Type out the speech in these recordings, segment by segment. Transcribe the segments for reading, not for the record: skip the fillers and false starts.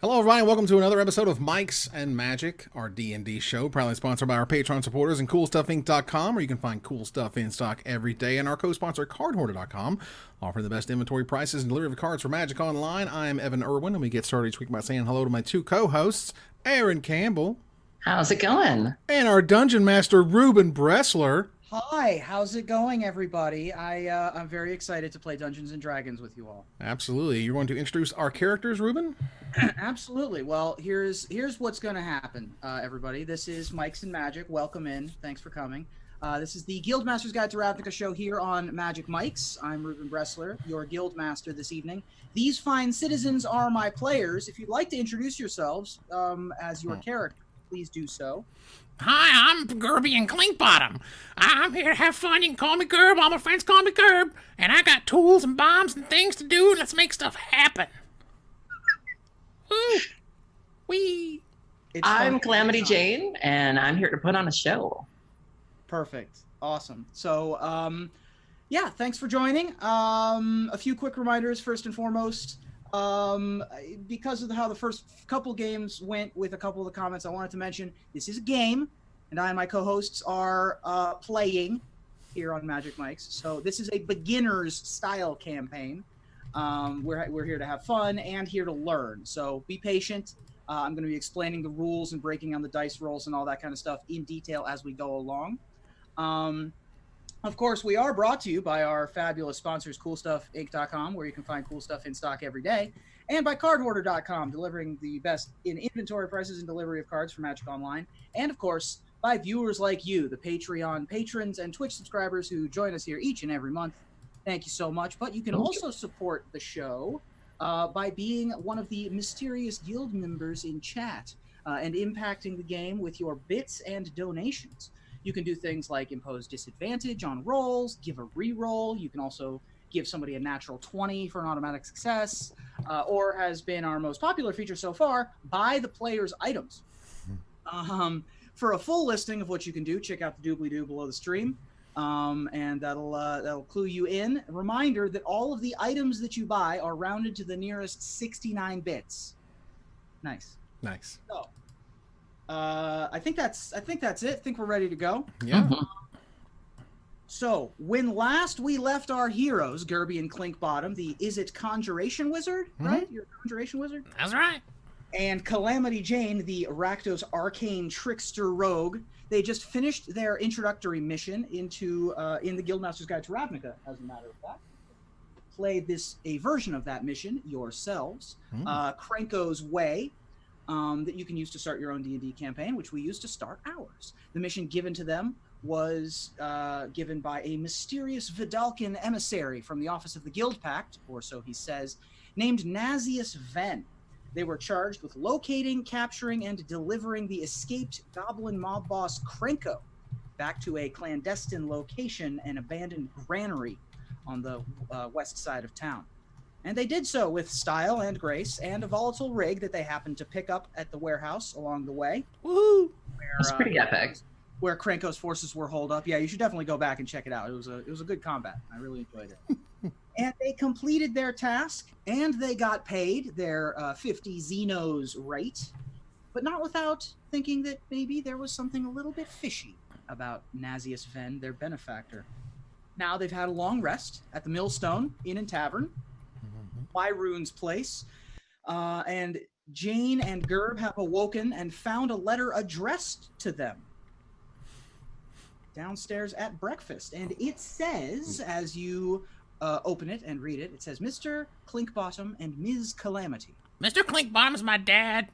Hello, everybody, and welcome to another episode of Mike's and Magic, our D&D show, proudly sponsored by our Patreon supporters and CoolStuffInc.com, where you can find cool stuff in stock every day, and our co-sponsor, CardHoarder.com, offering the best inventory prices and delivery of cards for Magic Online. I am Evan Irwin, and we get started each week by saying hello to my two co-hosts, Aaron Campbell. How's it going? And our Dungeon Master, Ruben Bressler. Hi, how's it going, everybody? I'm very excited to play Dungeons and Dragons with you all. Absolutely. You're going to introduce our characters, Ruben? Absolutely. Well, here's what's going to happen, everybody. This is Mike's and Magic. Welcome in. Thanks for coming. This is the Guildmaster's Guide to Ravnica show here on Magic Mike's. I'm Ruben Bressler, your Guildmaster this evening. These fine citizens are my players. If you'd like to introduce yourselves as your character, please do so. Hi, I'm Gerby and Clinkbottom. I'm here to have fun. You can call me Gerb. All my friends call me Gerb. And I got tools and bombs and things to do. Let's make stuff happen. Ooh. Wee. I'm Calamity Jane, and I'm here to put on a show. Perfect. Awesome. So, yeah, thanks for joining. A few quick reminders, first and foremost. Because of how the first couple games went with a couple of the comments, I wanted to mention this is a game, and I and my co-hosts are playing here on Magic Mike's. So this is a beginner's style campaign. We're here to have fun and here to learn. So be patient. I'm going to be explaining the rules and breaking down the dice rolls and all that kind of stuff in detail as we go along. Of course, we are brought to you by our fabulous sponsors, CoolStuffInc.com, where you can find cool stuff in stock every day, and by CardHoarder.com, delivering the best in inventory prices and delivery of cards for Magic Online, and of course, by viewers like you, the Patreon patrons and Twitch subscribers who join us here each and every month. Thank you so much. But you can also support the show by being one of the mysterious guild members in chat and impacting the game with your bits and donations. You can do things like impose disadvantage on rolls, give a re-roll. You can also give somebody a natural 20 for an automatic success, or has been our most popular feature so far, buy the player's items. For a full listing of what you can do, check out the doobly-doo below the stream, and that'll clue you in. A reminder that all of the items that you buy are rounded to the nearest 69 bits. Nice. So, I think that's it. I think we're ready to go. Yeah. So, when last we left our heroes, Gerby and Clinkbottom, the Is It Conjuration Wizard, right? You're a Conjuration Wizard? That's right. And Calamity Jane, the Rakdos Arcane Trickster Rogue, they just finished their introductory mission into in the Guildmaster's Guide to Ravnica, as a matter of fact. Played a version of that mission yourselves. Krenko's Way. That you can use to start your own D&D campaign, which we used to start ours. The mission given to them was given by a mysterious Vidalcan emissary from the Office of the Guild Pact, or so he says, named Nazius Ven. They were charged with locating, capturing, and delivering the escaped goblin mob boss Krenko back to a clandestine location, an abandoned granary on the west side of town. And they did so with style and grace and a volatile rig that they happened to pick up at the warehouse along the way. Woohoo! That's pretty epic. Where Krenko's forces were holed up. Yeah, you should definitely go back and check it out. It was a good combat. I really enjoyed it. And they completed their task, and they got paid their 50 Xenos rate, but not without thinking that maybe there was something a little bit fishy about Nazius Ven, their benefactor. Now they've had a long rest at the Millstone Inn and Tavern, Myroon's place, and Jane and Gerb have awoken and found a letter addressed to them downstairs at breakfast. And it says, as you open it and read it, it says, Mr. Clinkbottom and Ms. Calamity. Mr. Clinkbottom's my dad.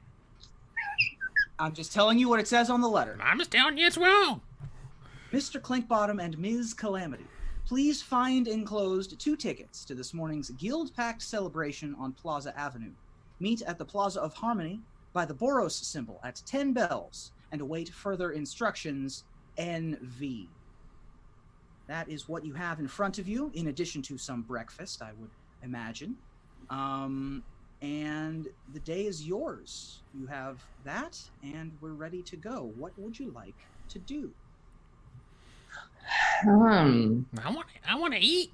I'm just telling you what it says on the letter. I'm just telling you it's wrong. Mr. Clinkbottom and Ms. Calamity, please find enclosed 2 tickets to this morning's Guild Pact celebration on Plaza Avenue. Meet at the Plaza of Harmony by the Boros symbol at 10 bells and await further instructions, NV. That is what you have in front of you, in addition to some breakfast, I would imagine. And the day is yours. You have that, and we're ready to go. What would you like to do? I want to eat.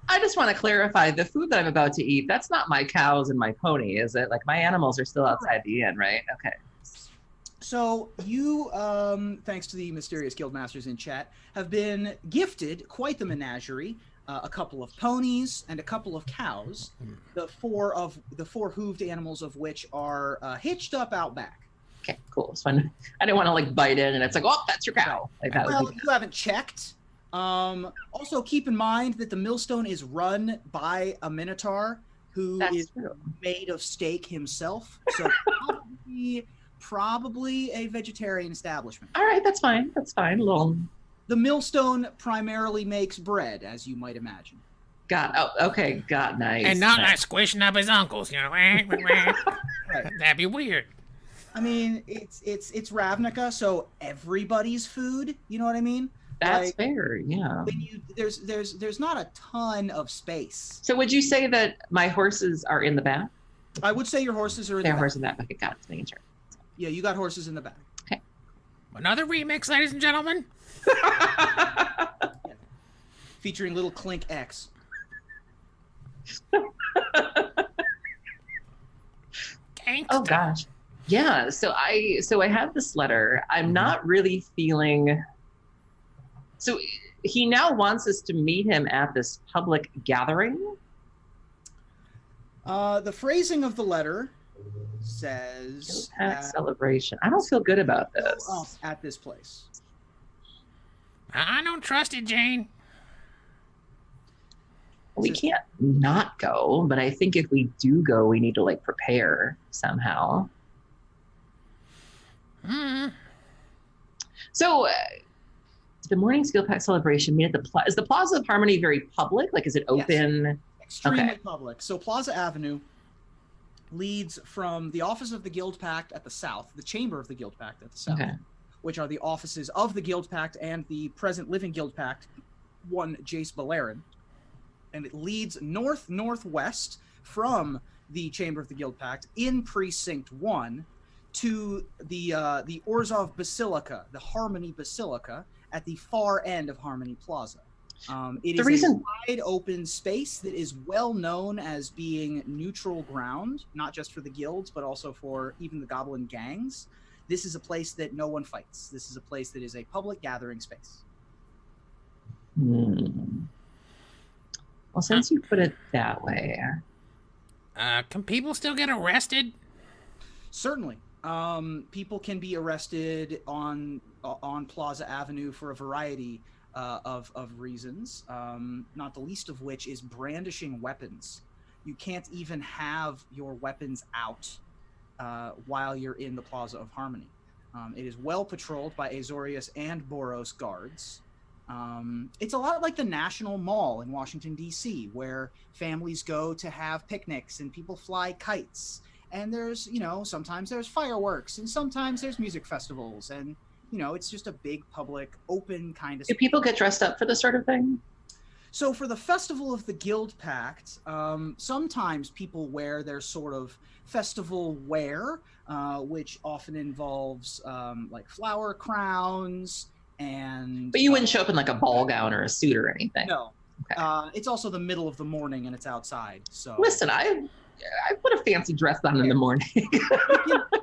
I just want to clarify the food that I'm about to eat. That's not my cows and my pony, is it? Like my animals are still outside the inn, right? Okay. So you, thanks to the mysterious guild masters in chat, have been gifted quite the menagerie. A couple of ponies and a couple of cows. The four hooved animals of which are hitched up out back. Okay, cool. So I didn't want to like bite in and it's like, oh, that's your cow. Like that Well, would be... you haven't checked. Also, keep in mind that the millstone is run by a minotaur who is made of steak himself. So probably a vegetarian establishment. All right, that's fine. That's fine. The millstone primarily makes bread, as you might imagine. Okay, nice. And not nice. like squishing up his uncles, you know. Right. That'd be weird. I mean, it's Ravnica, so everybody's food. You know what I mean? That's fair, yeah. When there's not a ton of space. So would you say that my horses are in the back? I would say your horses are in the back. Horses in that back. Okay, got it. Just making sure. Yeah, you got horses in the back. Okay. Another remix, ladies and gentlemen. Featuring little Clink X. Oh gosh. Yeah, so I have this letter. I'm not really feeling... So he now wants us to meet him at this public gathering? The phrasing of the letter says... celebration. I don't feel good about this. At this place. I don't trust it, Jane. We can't not go, but I think if we do go, we need to like prepare somehow. So the morning skill pack celebration meet at the is the Plaza of Harmony very public? Like, is it open? Yes. Extremely public. So Plaza Avenue leads from the office of the Guild Pact at the south, the chamber of the Guild Pact at the south, which are the offices of the Guild Pact and the present living Guild Pact, one Jace Balerin. And it leads north-northwest from the chamber of the Guild Pact in Precinct 1 to the Orzhov Basilica, the Harmony Basilica, at the far end of Harmony Plaza. It is a wide open space that is well known as being neutral ground, not just for the guilds, but also for even the goblin gangs. This is a place that no one fights. This is a place that is a public gathering space. Well, since you put it that way... Can people still get arrested? Certainly. People can be arrested on Plaza Avenue for a variety of reasons, not the least of which is brandishing weapons. You can't even have your weapons out while you're in the Plaza of Harmony. It is well patrolled by Azorius and Boros guards. It's a lot like the National Mall in Washington, D.C., where families go to have picnics and people fly kites. And there's, sometimes there's fireworks and sometimes there's music festivals. And, it's just a big public, open kind of... Do people get dressed up for this sort of thing? So for the Festival of the Guild Pact, sometimes people wear their sort of festival wear, which often involves like flower crowns and... But you wouldn't show up in like a ball gown or a suit or anything? No. Okay. It's also the middle of the morning and it's outside, so... Listen, I put a fancy dress on in the morning.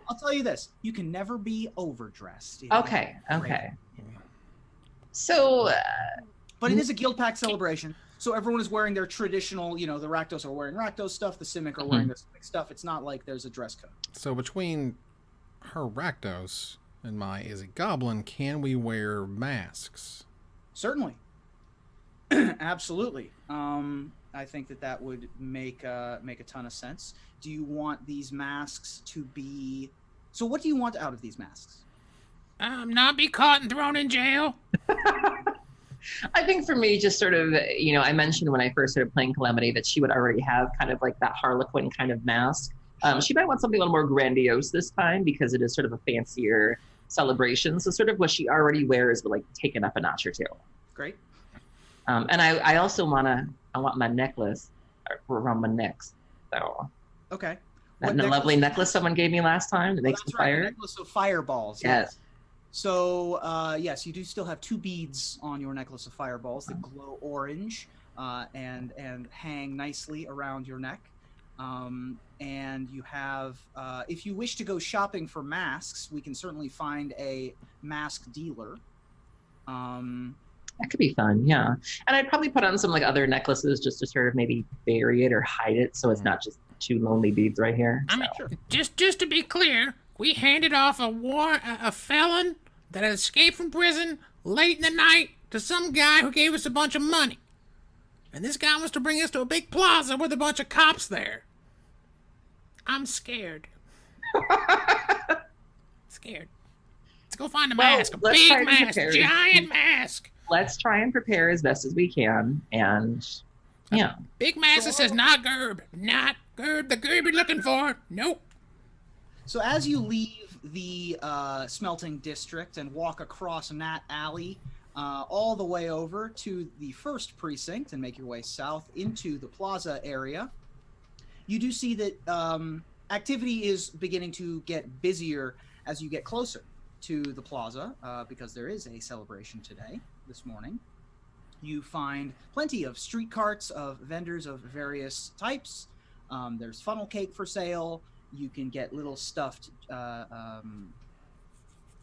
I'll tell you this: you can never be overdressed. Okay. So, but it is a Guild Pact celebration, so everyone is wearing their traditional. The Rakdos are wearing Rakdos stuff. The Simic are wearing the Simic stuff. It's not like there's a dress code. So between her Rakdos and my is a goblin, can we wear masks? Certainly, absolutely. I think that would make a ton of sense. Do you want these masks to be... So what do you want out of these masks? Not be caught and thrown in jail. I think for me, just sort of, I mentioned when I first started playing Calamity that she would already have kind of like that Harlequin kind of mask. She might want something a little more grandiose this time because it is sort of a fancier celebration. So sort of what she already wears, but like taken up a notch or two. Great. And I also I want my necklace around my neck. So okay, that lovely necklace someone gave me last time that makes the fire. Right, necklace of fireballs. Yes. So yes, you do still have 2 beads on your necklace of fireballs that glow orange. and hang nicely around your neck. And you have, if you wish to go shopping for masks, we can certainly find a mask dealer. That could be fun, yeah. And I'd probably put on some like other necklaces just to sort of maybe bury it or hide it so it's not just two lonely beads right here. I mean, just to be clear, we handed off a felon that had escaped from prison late in the night to some guy who gave us a bunch of money. And this guy wants to bring us to a big plaza with a bunch of cops there. I'm scared. Scared. Let's go find a mask. A big mask. Giant mask. Let's try and prepare as best as we can. And, yeah. Big mask that says, not Gerb. Not Gerb. The Gerb you're looking for. Nope. So as you leave the smelting district and walk across Nat Alley all the way over to the first precinct and make your way south into the plaza area, you do see that activity is beginning to get busier as you get closer to the plaza because there is a celebration today, this morning. You find plenty of street carts of vendors of various types. There's funnel cake for sale. You can get little stuffed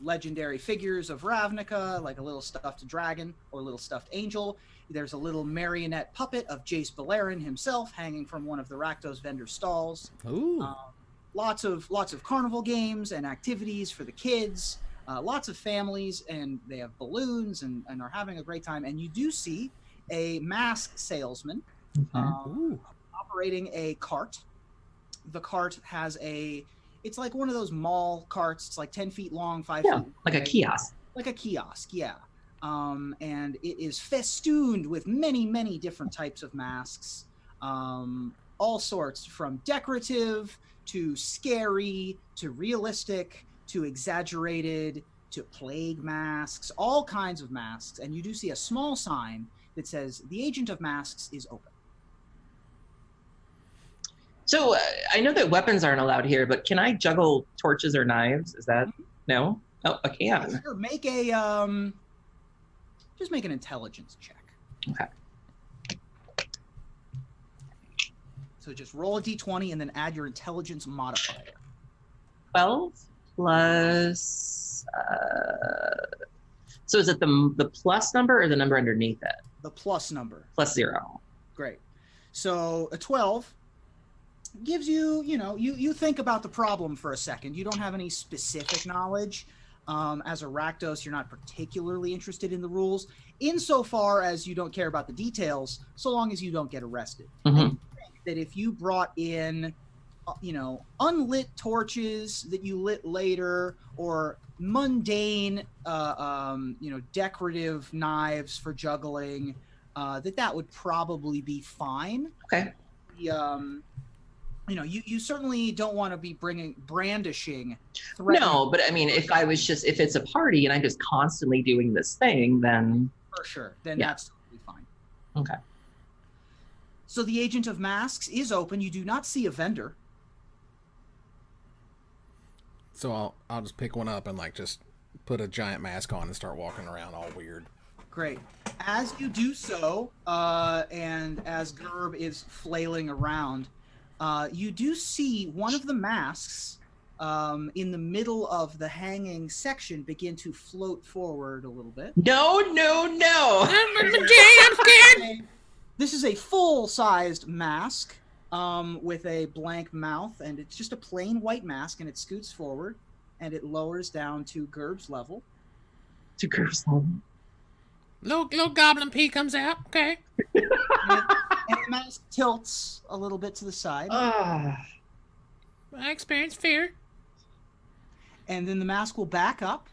legendary figures of Ravnica, like a little stuffed dragon or a little stuffed angel. There's a little marionette puppet of Jace Beleren himself hanging from one of the Rakdos vendor stalls. Ooh. Lots of carnival games and activities for the kids. Lots of families, and they have balloons and are having a great time. And you do see a mask salesman operating a cart. The cart has it's like one of those mall carts. It's like 10 feet long, 5 feet like a kiosk. Like a kiosk, yeah. And it is festooned with many, many different types of masks. All sorts, from decorative to scary to realistic to exaggerated to plague masks, all kinds of masks. And you do see a small sign that says, "The Agent of Masks is open." So I know that weapons aren't allowed here, but can I juggle torches or knives? Is that no? Oh, I can. Sure, make just make an intelligence check. Okay. So just roll a d20 and then add your intelligence modifier. 12 plus. So is it the plus number or the number underneath it? The plus number. Plus 0. Great. So a 12 gives you, you think about the problem for a second. You don't have any specific knowledge. As a Rakdos, you're not particularly interested in the rules, insofar as you don't care about the details, so long as you don't get arrested. Mm-hmm. And you think that if you brought in, unlit torches that you lit later, or mundane, decorative knives for juggling, that would probably be fine. Okay. You certainly don't want to be brandishing. No, but I mean, if it's a party and I'm just constantly doing this thing, then for sure, that's totally fine. Okay. So the Agent of Masks is open. You do not see a vendor. So I'll just pick one up and just put a giant mask on and start walking around all weird. Great. As you do so, and as Gerb is flailing around, you do see one of the masks in the middle of the hanging section begin to float forward a little bit. No. I'm scared. This is a full-sized mask with a blank mouth, and it's just a plain white mask, and it scoots forward, and it lowers down to Gerb's level. To Gerb's level. Little Goblin P comes out. Okay. And the mask tilts a little bit to the side. I experience fear. And then the mask will back up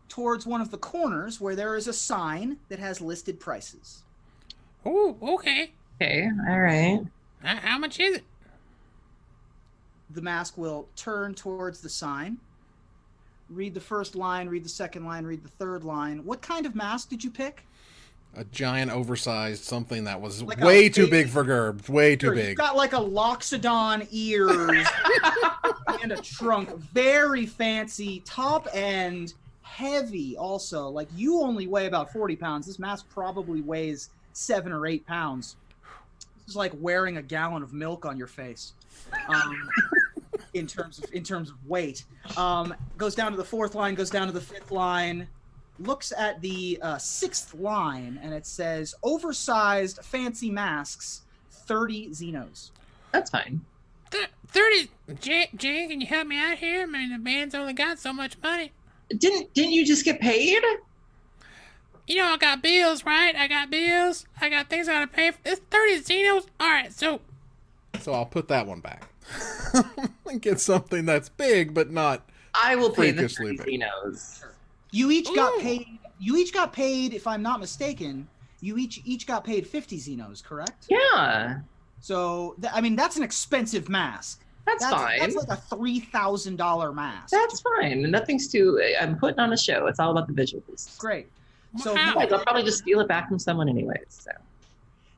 towards one of the corners where there is a sign that has listed prices. Oh, okay. Okay, all right. How much is it? The mask will turn towards the sign, read the first line, read the second line, read the third line. What kind of mask did you pick? A giant, oversized something that was like way too big for Gerb. Way too big. You've got like a Loxodon ears and a trunk. Very fancy. Top end. Heavy also. Like, you only weigh about 40 pounds. This mask probably weighs 7 or 8 pounds. This is like wearing a gallon of milk on your face. In terms of weight. Goes down to the 4th line, goes down to the 5th line, looks at the 6th line, and it says oversized fancy masks, 30 Xenos. That's fine. 30. Jane, can you help me out here? I mean, the band's only got so much money. Didn't you just get paid? You know, I got bills, right? I got bills. I got things I gotta pay for. It's 30 Xenos. All right, so I'll put that one back. And get something that's big, but not. I will pay the freakishly big. casinos. You each got paid. You each got paid, if I'm not mistaken. You each got paid 50 Xenos, correct? Yeah. So I mean, that's an expensive mask. That's fine. That's like a $3,000 mask. That's fine. Nothing's too. I'm putting on a show. It's all about the visuals. Great. So Wow. I'll probably just steal it back from someone anyways.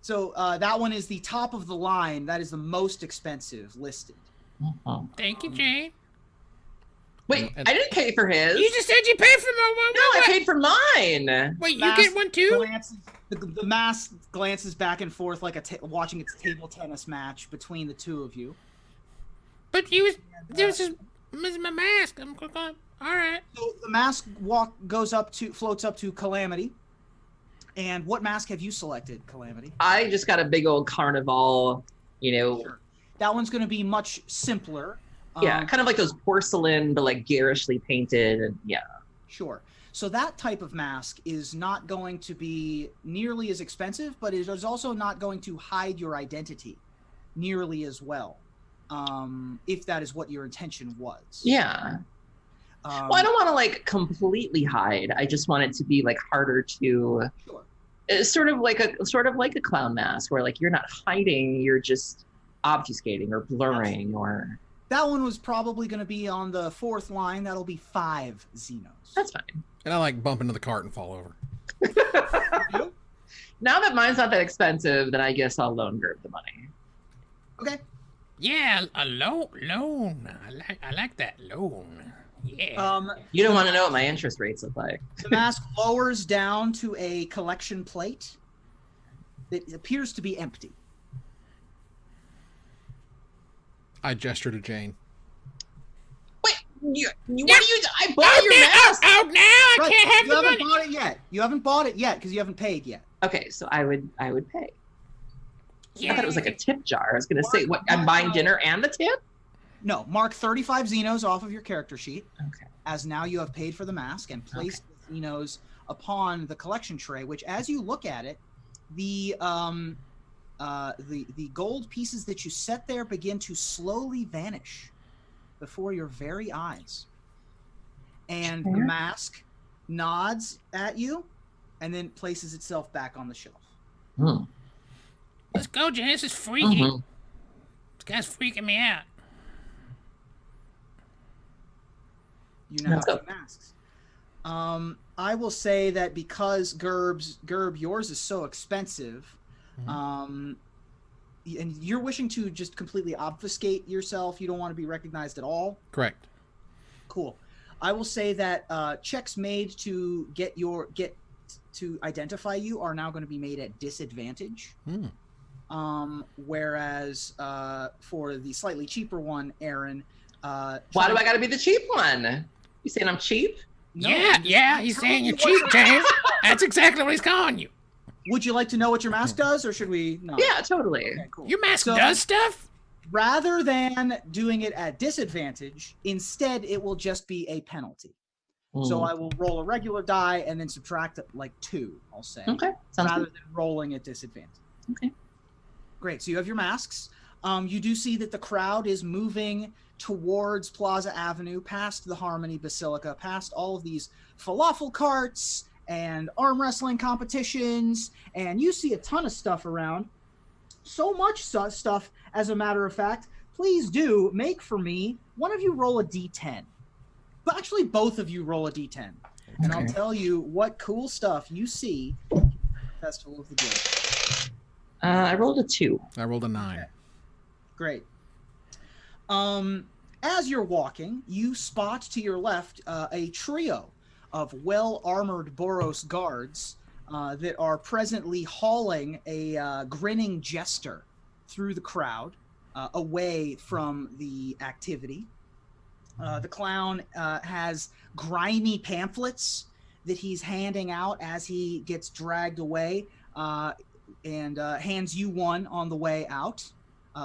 So that one is the top of the line. That is the most expensive listed. So. thank you, Jane. Wait, I didn't pay for his. You just said you paid for my No, I paid for mine. Wait, you Mask get one too? The mask glances back and forth like watching its table tennis match between the two of you. But there was just my mask. I'm going. All right. So the mask floats up to Calamity. And what mask have you selected, Calamity? I just got a big old carnival, Sure. That one's going to be much simpler. Yeah, kind of like those porcelain, but like garishly painted, and yeah. Sure. So that type of mask is not going to be nearly as expensive, but it is also not going to hide your identity nearly as well, if that is what your intention was. Yeah. Well, I don't want to like completely hide. I just want it to be like harder to. Sure. It's sort of like a clown mask, where like you're not hiding, you're just obfuscating or blurring or. That one was probably going to be on the 4th line. That'll be 5 Xenos. That's fine. And I like bump into the cart and fall over. Now that mine's not that expensive, then I guess I'll loan Gerb the money. Okay. Yeah, a loan. I like that loan. Yeah. You don't want to know what my interest rates look like. The mask lowers down to a collection plate that appears to be empty. I gesture to Jane. Wait, what do you? I bought your mask. Oh, now I Right, can't have you the haven't money. bought it yet. You haven't bought it yet because you haven't paid yet. Okay, so I would pay. Yeah. I thought it was like a tip jar. I was gonna say, what? I'm buying dinner and the tip. No, mark 35 Xenos off of your character sheet, Okay. as now you have paid for the mask and placed the Xenos upon the collection tray, which as you look at it, the gold pieces that you set there begin to slowly vanish before your very eyes. And the mask nods at you and then places itself back on the shelf. Hmm. Let's go, Jane. This is freaky. Mm-hmm. This guy's freaking me out. You now Let's have go. 2 masks. I will say that because Gerb, yours is so expensive, and you're wishing to just completely obfuscate yourself. You don't want to be recognized at all. Correct. Cool. I will say that checks made to get to identify you are now going to be made at disadvantage. Whereas for the slightly cheaper one, Aaron. Why do I got to be the cheap one? You saying I'm cheap? No, Yeah, he's saying you're cheap, James. That's exactly what he's calling you. Would you like to know what your mask does, or should we? No. Yeah, totally. Okay, cool. Your mask So- does stuff? Rather than doing it at disadvantage, instead it will just be a penalty. So I will roll a regular die and then subtract like 2, I'll say. Okay, sounds rather good. than rolling at disadvantage. Okay. Great. So you have your masks. You do see that the crowd is moving towards Plaza Avenue, past the Harmony Basilica, past all of these falafel carts and arm wrestling competitions, and you see a ton of stuff around. So much stuff, as a matter of fact. Please do make for me, one of you roll a d10. But actually, both of you roll a d10. And I'll tell you what cool stuff you see at the Festival of the Guild. I rolled a 2. I rolled a 9. Great. As you're walking, you spot to your left a trio of well-armored Boros guards that are presently hauling a grinning jester through the crowd, away from the activity. The clown has grimy pamphlets that he's handing out as he gets dragged away, and hands you one on the way out.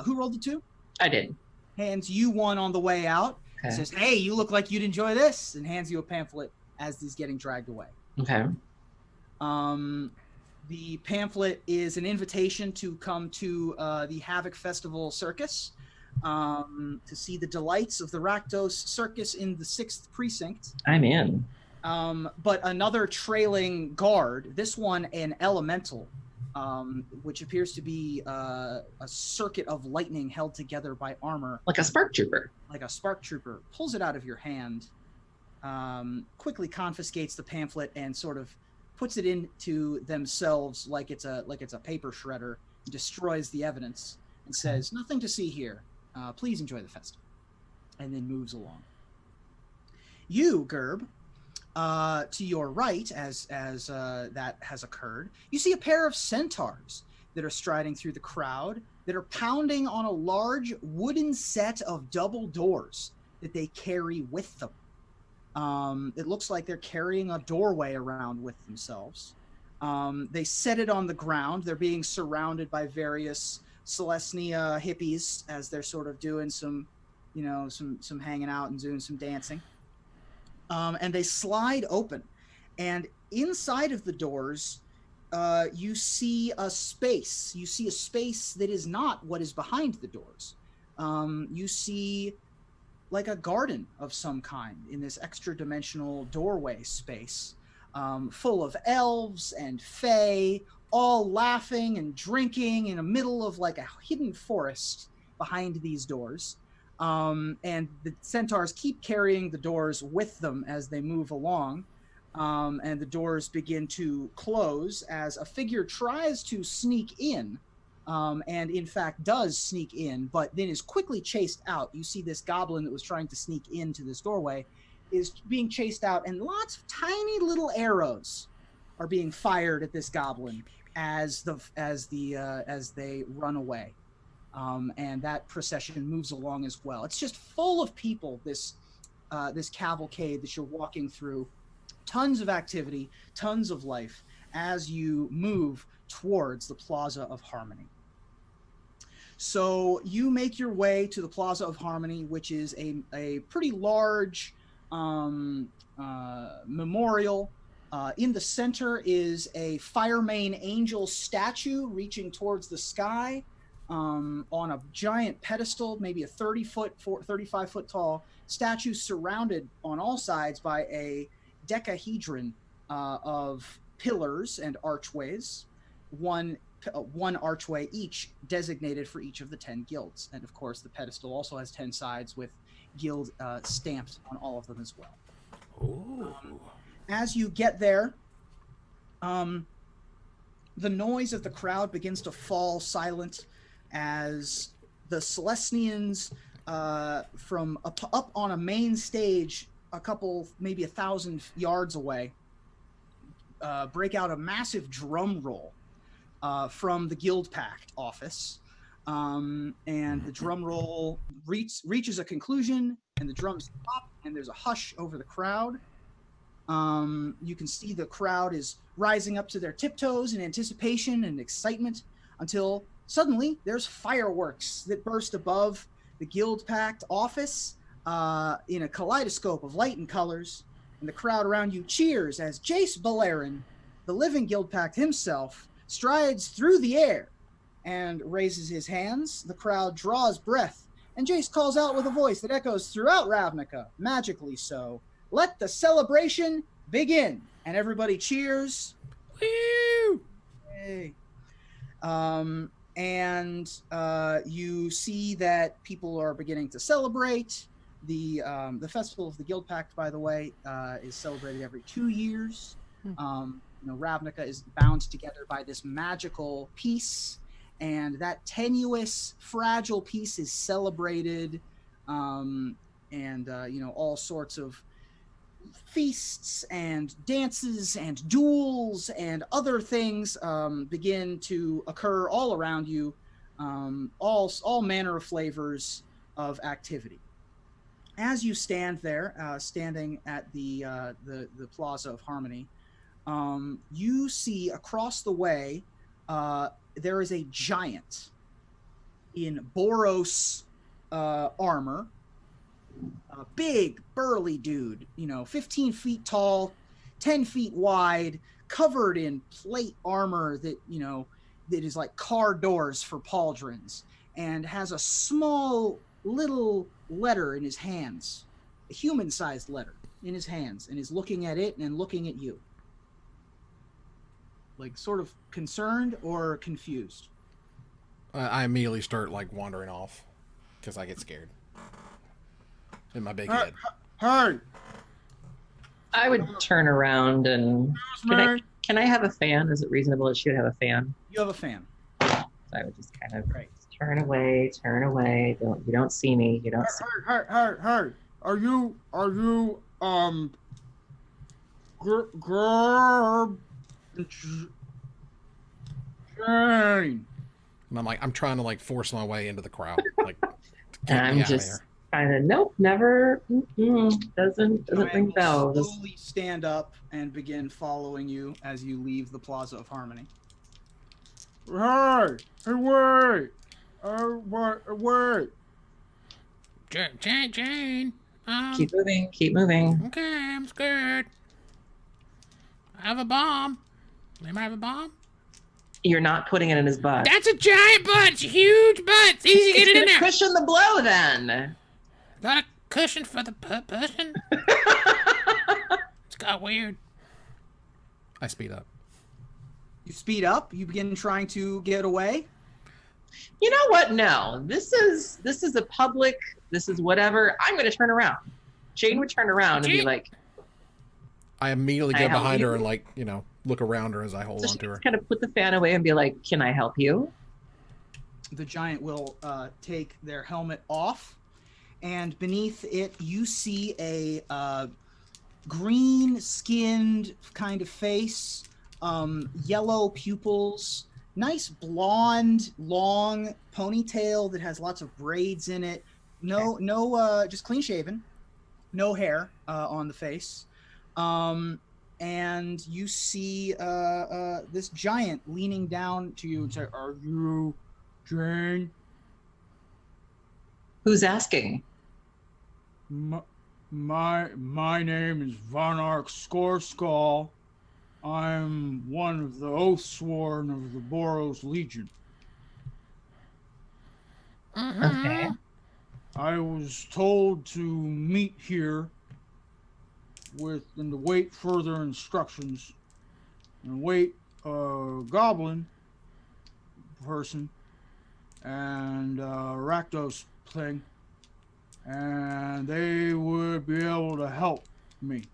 Who rolled the 2? I did. Hands you one on the way out. Okay. Says, "Hey, you look like you'd enjoy this," and hands you a pamphlet as he's getting dragged away. Okay. The pamphlet is an invitation to come to the Havoc Festival Circus, to see the delights of the Rakdos Circus in the 6th Precinct. I'm in. But another trailing guard, this one an elemental, which appears to be a circuit of lightning held together by armor. Like a spark trooper. Like a spark trooper, pulls it out of your hand, quickly confiscates the pamphlet and sort of puts it into themselves like it's a paper shredder, destroys the evidence, and says, "Nothing to see here. Please enjoy the festival," and then moves along. You, Gerb, to your right, as that has occurred, you see a pair of centaurs that are striding through the crowd, that are pounding on a large wooden set of double doors that they carry with them. It looks like they're carrying a doorway around with themselves. They set it on the ground. They're being surrounded by various Celestia hippies as they're sort of doing some hanging out and doing some dancing. And they slide open. And inside of the doors, you see a space. You see a space that is not what is behind the doors. You see like a garden of some kind in this extra dimensional doorway space, full of elves and fae, all laughing and drinking in the middle of like a hidden forest behind these doors. And the centaurs keep carrying the doors with them as they move along. And the doors begin to close as a figure tries to sneak in, and in fact does sneak in, but then is quickly chased out. You see this goblin that was trying to sneak into this doorway is being chased out, and lots of tiny little arrows are being fired at this goblin as they run away. And that procession moves along as well. It's just full of people, this cavalcade that you're walking through. Tons of activity, tons of life as you move towards the Plaza of Harmony. So you make your way to the Plaza of Harmony, which is a pretty large memorial. In the center is a Firemane Angel statue reaching towards the sky, on a giant pedestal, maybe a 35-foot tall statue, surrounded on all sides by a decahedron of pillars and archways, one archway each designated for each of the 10 guilds. And of course, the pedestal also has 10 sides with guild stamped on all of them as well. As you get there, the noise of the crowd begins to fall silent as the Celestians from up on a main stage a couple, maybe 1,000 yards away, break out a massive drum roll from the Guild Pact office. And the drum roll reaches a conclusion, and the drums stop, and there's a hush over the crowd. You can see the crowd is rising up to their tiptoes in anticipation and excitement until suddenly there's fireworks that burst above the Guild Pact office in a kaleidoscope of light and colors, and the crowd around you cheers as Jace Balerin, the living Guild Pact himself, strides through the air and raises his hands. The crowd draws breath, and Jace calls out with a voice that echoes throughout Ravnica, magically so, "Let the celebration begin!" And everybody cheers. Woo! Yay. And you see that people are beginning to celebrate. The Festival of the Guild Pact, by the way, is celebrated every 2 years. Ravnica is bound together by this magical peace, and that tenuous, fragile peace is celebrated, and all sorts of feasts and dances and duels and other things begin to occur all around you, all manner of flavors of activity. As you stand there, standing at the Plaza of Harmony, you see across the way there is a giant in Boros armor. A big, burly dude, 15 feet tall, 10 feet wide, covered in plate armor that, that is like car doors for pauldrons, and has a small little letter in his hands, a human-sized letter in his hands, and is looking at it and looking at you. Like, sort of concerned or confused? I immediately start, wandering off, because I get scared. In my big head. Hey! I would turn around and can I have a fan? Is it reasonable that she would have a fan? You have a fan. So I would just kind of turn away. You don't see me. You don't see Hey! Are you Jane? And I'm trying to force my way into the crowd. And I'm just kind of never. Doesn't ring bells. Slowly stand up and begin following you as you leave the Plaza of Harmony. Hey, wait! Wait! Jane. Keep moving. Okay, I'm scared. I have a bomb. Anybody have a bomb? You're not putting it in his butt. That's a giant butt. It's a huge butt. It's easy to get it in there. Cushion the blow, then. Got a cushion for the person? It's got weird. I speed up. You speed up. You begin trying to get away. You know what? No, this is a public. This is whatever. I'm going to turn around. Jane would turn around and be like. I immediately go behind her and look around her as I hold on to her. Kind of put the fan away and be like, "Can I help you?" The giant will take their helmet off, and beneath it you see a green-skinned kind of face, yellow pupils, nice blonde, long ponytail that has lots of braids in it. No, just clean shaven, no hair on the face. And you see this giant leaning down to you and say, "Are you Jane?" Who's asking? My name is Von Ark Skorskal. I'm one of the Oathsworn of the Boros Legion. Okay. I was told to meet here and to wait further instructions, and wait a goblin person and Rakdos thing, and they would be able to help me.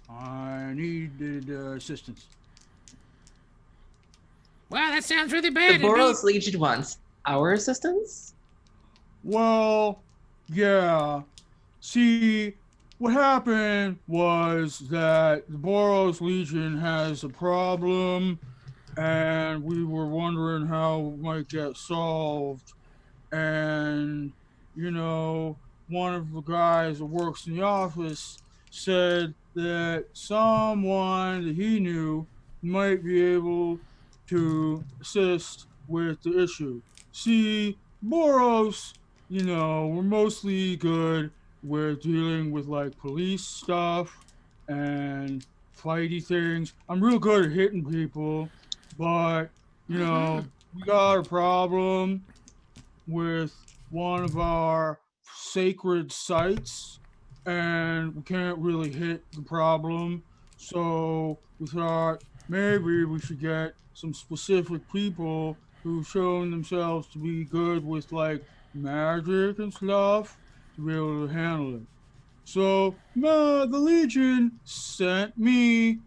I needed assistance. Wow, that sounds really The bad. Boros Legion wants our assistance? Well, yeah. See, what happened was that the Boros Legion has a problem, and we were wondering how it might get solved. And, one of the guys that works in the office said that someone that he knew might be able to assist with the issue. See, Boros, we're mostly good with dealing with police stuff and fighty things. I'm real good at hitting people, but we got a problem with one of our sacred sites, and we can't really hit the problem. So we thought maybe we should get some specific people who've shown themselves to be good with magic and stuff to be able to handle it. So the Legion sent me,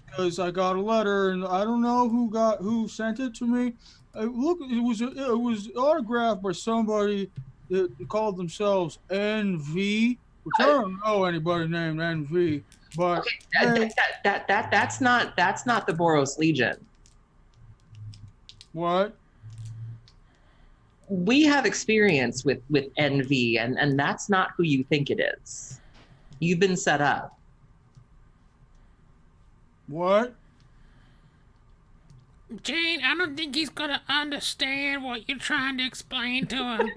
because I got a letter, and I don't know who sent it to me. Look, it was autographed by somebody that called themselves NV, which I don't know anybody named NV, but Okay, that's not the Boros Legion. what? We have experience with NV, and that's not who you think it is. You've been set up. What? Jane, I don't think he's gonna understand what you're trying to explain to him.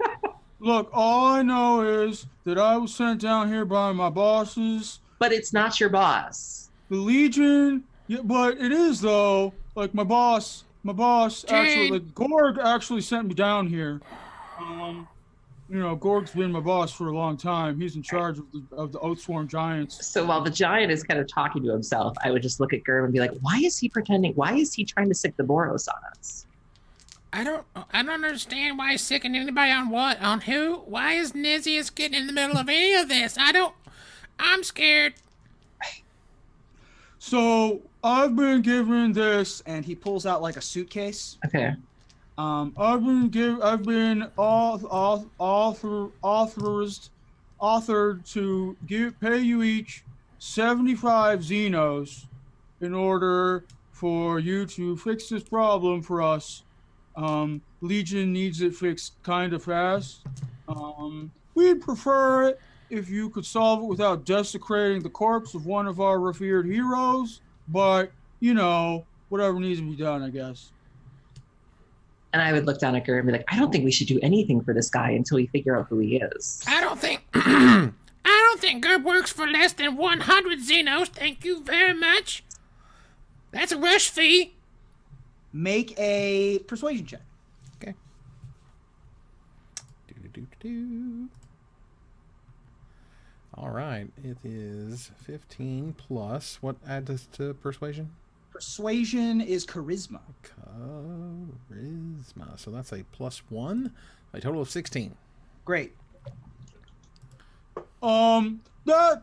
Look, all I know is that I was sent down here by my bosses. But it's not your boss. The Legion, yeah, but it is though. Like my boss actually, Jane. like Gorg actually sent me down here. You know, Gorg's been my boss for a long time. He's in charge of the Oathsworn Giants. So while the giant is kind of talking to himself, I would just look at Gerb and be like, why is he pretending? Why is he trying to sick the Boros on us? I don't understand why he's sicking anybody on what? On who? Why is Nizius getting in the middle of any of this? I'm scared. So I've been given this, And he pulls out like a suitcase. Okay. I've been authored to pay you each 75 Xenos in order for you to fix this problem for us. Legion needs it fixed kind of fast. We'd prefer it if you could solve it without desecrating the corpse of one of our revered heroes, but, you know, whatever needs to be done, I guess. And I would look down at Gerb and be like, I don't think we should do anything for this guy until we figure out who he is. I don't think Gerb works for less than 100 Xenos. Thank you very much. That's a rush fee. Make a persuasion check. Okay. Do. All right. It is 15 plus. What adds to persuasion? Persuasion is charisma. Charisma. So that's a +1. A total of 16. Great. That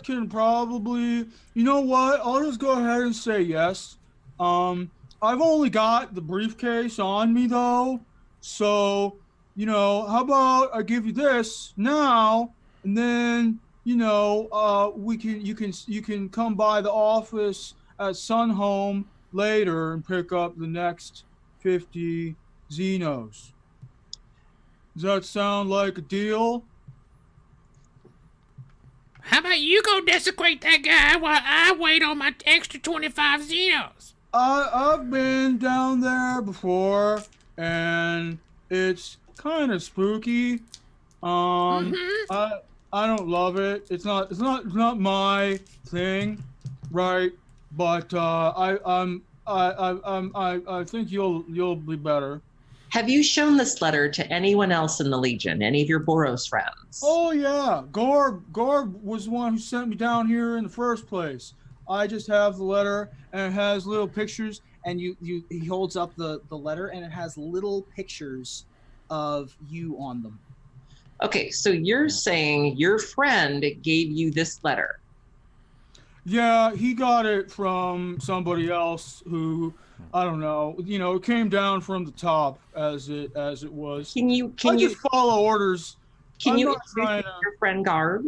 can probably, you know what? I'll just go ahead and say yes. I've only got the briefcase on me though, so you know, how about I give you this now, and then you know, you can come by the office at Sunhome later and pick up the next 50 Xenos. Does that sound like a deal? How about you go desecrate that guy while I wait on my extra 25 Xenos? I've been down there before, and it's kind of spooky. I don't love it. It's not my thing, right? But I think you'll be better. Have you shown this letter to anyone else in the Legion? Any of your Boros friends? Oh yeah, Gorb was the one who sent me down here in the first place. I just have the letter, and it has little pictures, And he holds up the letter, and it has little pictures of you on them. Okay, so you're saying your friend gave you this letter. Yeah, he got it from somebody else who, I don't know, you know, it came down from the top as it was. Can you just follow orders. Can you not trying introduce your friend Garb?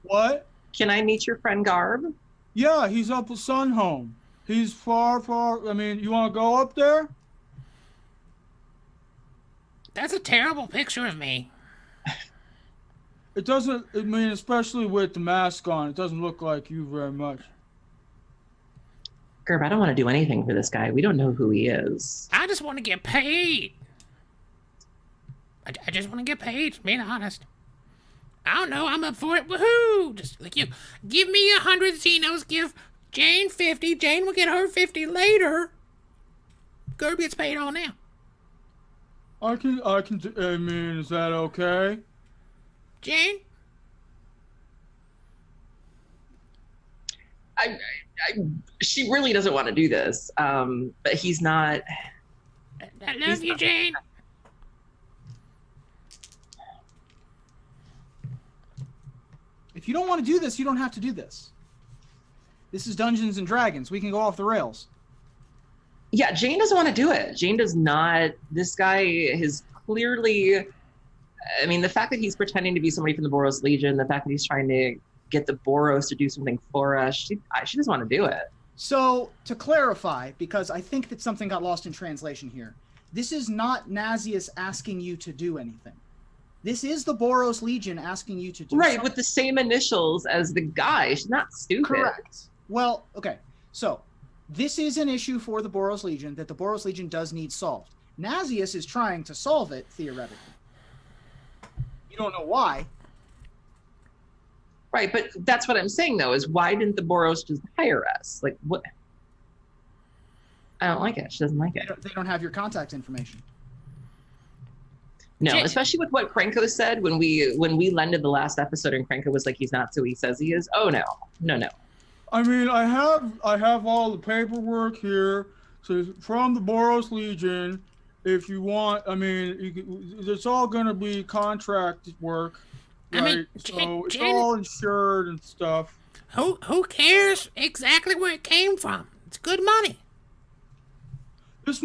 What? Can I meet your friend Garb? Yeah, he's up at Sunhome. He's far. I mean, you want to go up there? That's a terrible picture of me. It doesn't. I mean, especially with the mask on, it doesn't look like you very much. Gerb, I don't want to do anything for this guy. We don't know who he is. I just want to get paid. I just want to get paid, being honest. I don't know, I'm up for it. Woohoo! Just like you. Give me 100 Xenos, give Jane 50. Jane will get her 50 later. Gerb gets paid all now. I mean, is that okay? Jane? She really doesn't want to do this, but he's not. I love you, Jane. If you don't want to do this, you don't have to do this. This is Dungeons and Dragons. We can go off the rails. Yeah, Jane doesn't want to do it. Jane does not. This guy has clearly I mean, the fact that he's pretending to be somebody from the Boros Legion, the fact that he's trying to get the Boros to do something for us, she doesn't want to do it. So, to clarify, because I think that something got lost in translation here, this is not Nazius asking you to do anything. This is the Boros Legion asking you to do something. With the same initials as the guy. She's not stupid. Correct. Well, okay. So, this is an issue for the Boros Legion that the Boros Legion does need solved. Nazius is trying to solve it, theoretically. You don't know why. Right, but that's what I'm saying, though, is why didn't the Boros just hire us? Like, what? I don't like it. She doesn't like it. They don't have your contact information. No, especially with what Krenko said when we landed the last episode and Krenko was like, he's not who he says he is. Oh, no. I mean, I have all the paperwork here. So from the Boros Legion, if you want, I mean, it's all going to be contract work, right? I mean, so it's all insured and stuff. Who cares exactly where it came from? It's good money. This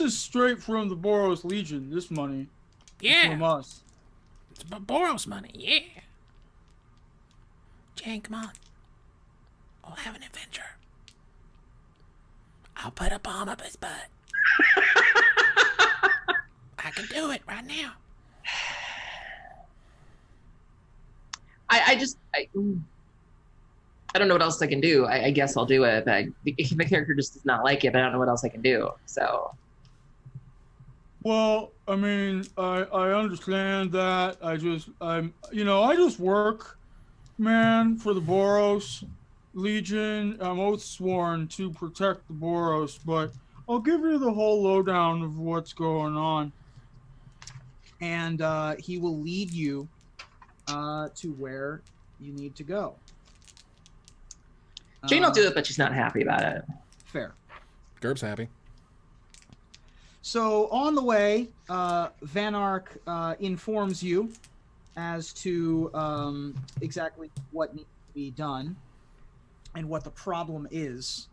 is straight from the Boros Legion, this money. Yeah. From us. It's Boros money, yeah. Jane, come on. We'll have an adventure. I'll put a bomb up his butt. I can do it right now. I don't know what else I can do. I guess I'll do it, but the character just does not like it, but I don't know what else I can do. So. Well, I mean, I understand that. I just work, man, for the Boros Legion. I'm oath sworn to protect the Boros, but I'll give you the whole lowdown of what's going on. And he will lead you to where you need to go. Jane will do it, but she's not happy about it. Fair. Gerb's happy. So on the way, Van Ark informs you as to exactly what needs to be done and what the problem is.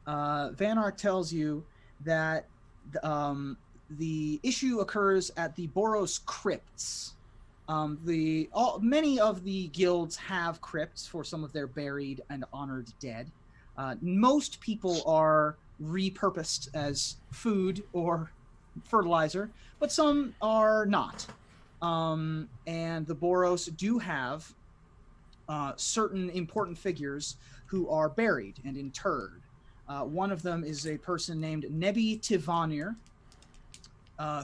Van Ark tells you that the issue occurs at the Boros crypts. Many of the guilds have crypts for some of their buried and honored dead. Most people are repurposed as food or fertilizer, but some are not. And the Boros do have certain important figures who are buried and interred. One of them is a person named Nebi Tivanir,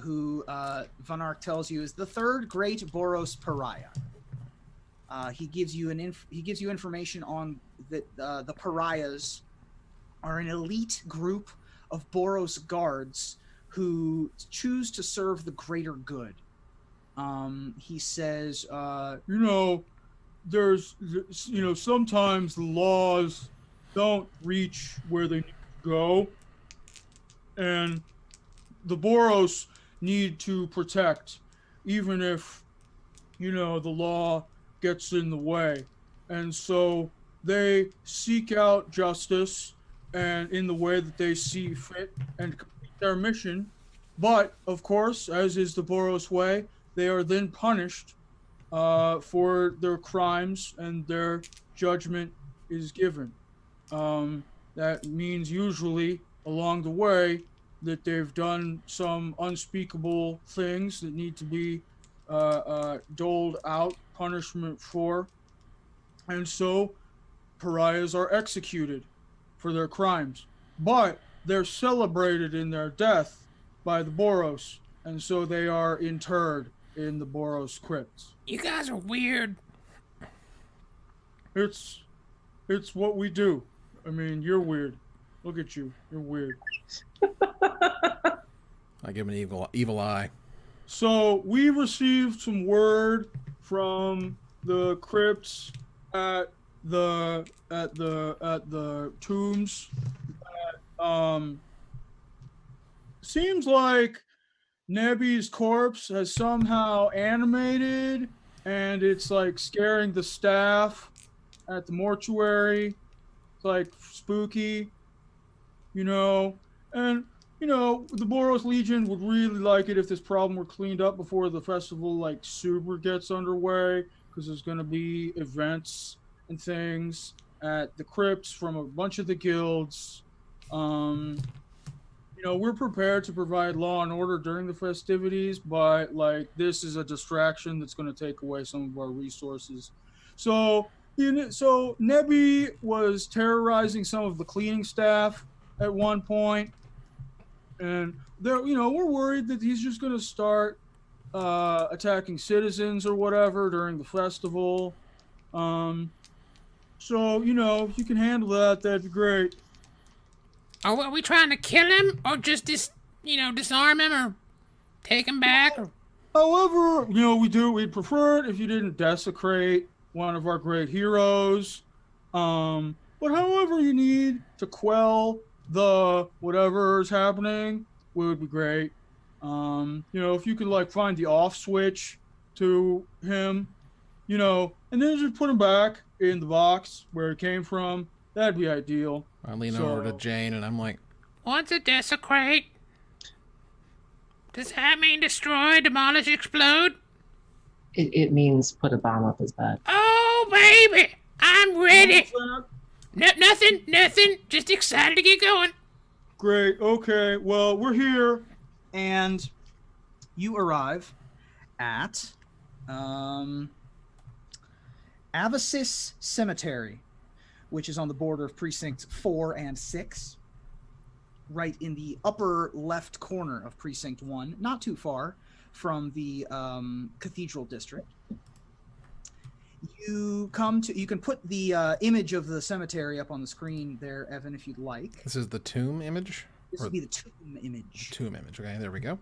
who Van Ark tells you is the third great Boros pariah. He gives you information on that the pariahs are an elite group of Boros guards who choose to serve the greater good. He says, sometimes the laws don't reach where they need to go, and the Boros need to protect, even if, the law gets in the way. And so they seek out justice and in the way that they see fit and complete their mission. But, of course, as is the Boros way, they are then punished for their crimes and their judgment is given. That means usually along the way that they've done some unspeakable things that need to be doled out punishment for. And so pariahs are executed for their crimes. But they're celebrated in their death by the Boros. And so they are interred in the Boros crypts. You guys are weird. It's what we do. I mean, you're weird. Look at you. You're weird. I give him an evil eye. So we received some word from the crypts at the tombs. Seems like Nebi's corpse has somehow animated, and it's like scaring the staff at the mortuary. It's like spooky, and the Boros Legion would really like it if this problem were cleaned up before the festival, like, super gets underway, because there's going to be events and things at the crypts from a bunch of the guilds. We're prepared to provide law and order during the festivities, but, like, this is a distraction that's going to take away some of our resources. So Nebby was terrorizing some of the cleaning staff at one point, and we're worried that he's just going to start attacking citizens or whatever during the festival. So if you can handle that, that'd be great. Are we trying to kill him, or just disarm him, or take him back? Or... However, we'd prefer it if you didn't desecrate one of our great heroes. But however you need to quell the whatever's happening would be great. If you could, like, find the off switch to him, and then just put him back in the box where it came from, that'd be ideal. I lean over to Jane and I'm like, what's a desecrate? Does that mean destroy, demolish, explode? It means put a bomb up his butt. Oh, baby! I'm ready! Nothing. Just excited to get going. Great. Okay. Well, we're here. And you arrive at Avasis Cemetery, which is on the border of Precinct 4 and 6, right in the upper left corner of Precinct 1, not too far from the Cathedral District. You can put the image of the cemetery up on the screen there, Evan, if you'd like. This is the tomb image? This would be the tomb image. Tomb image. Okay, there we go.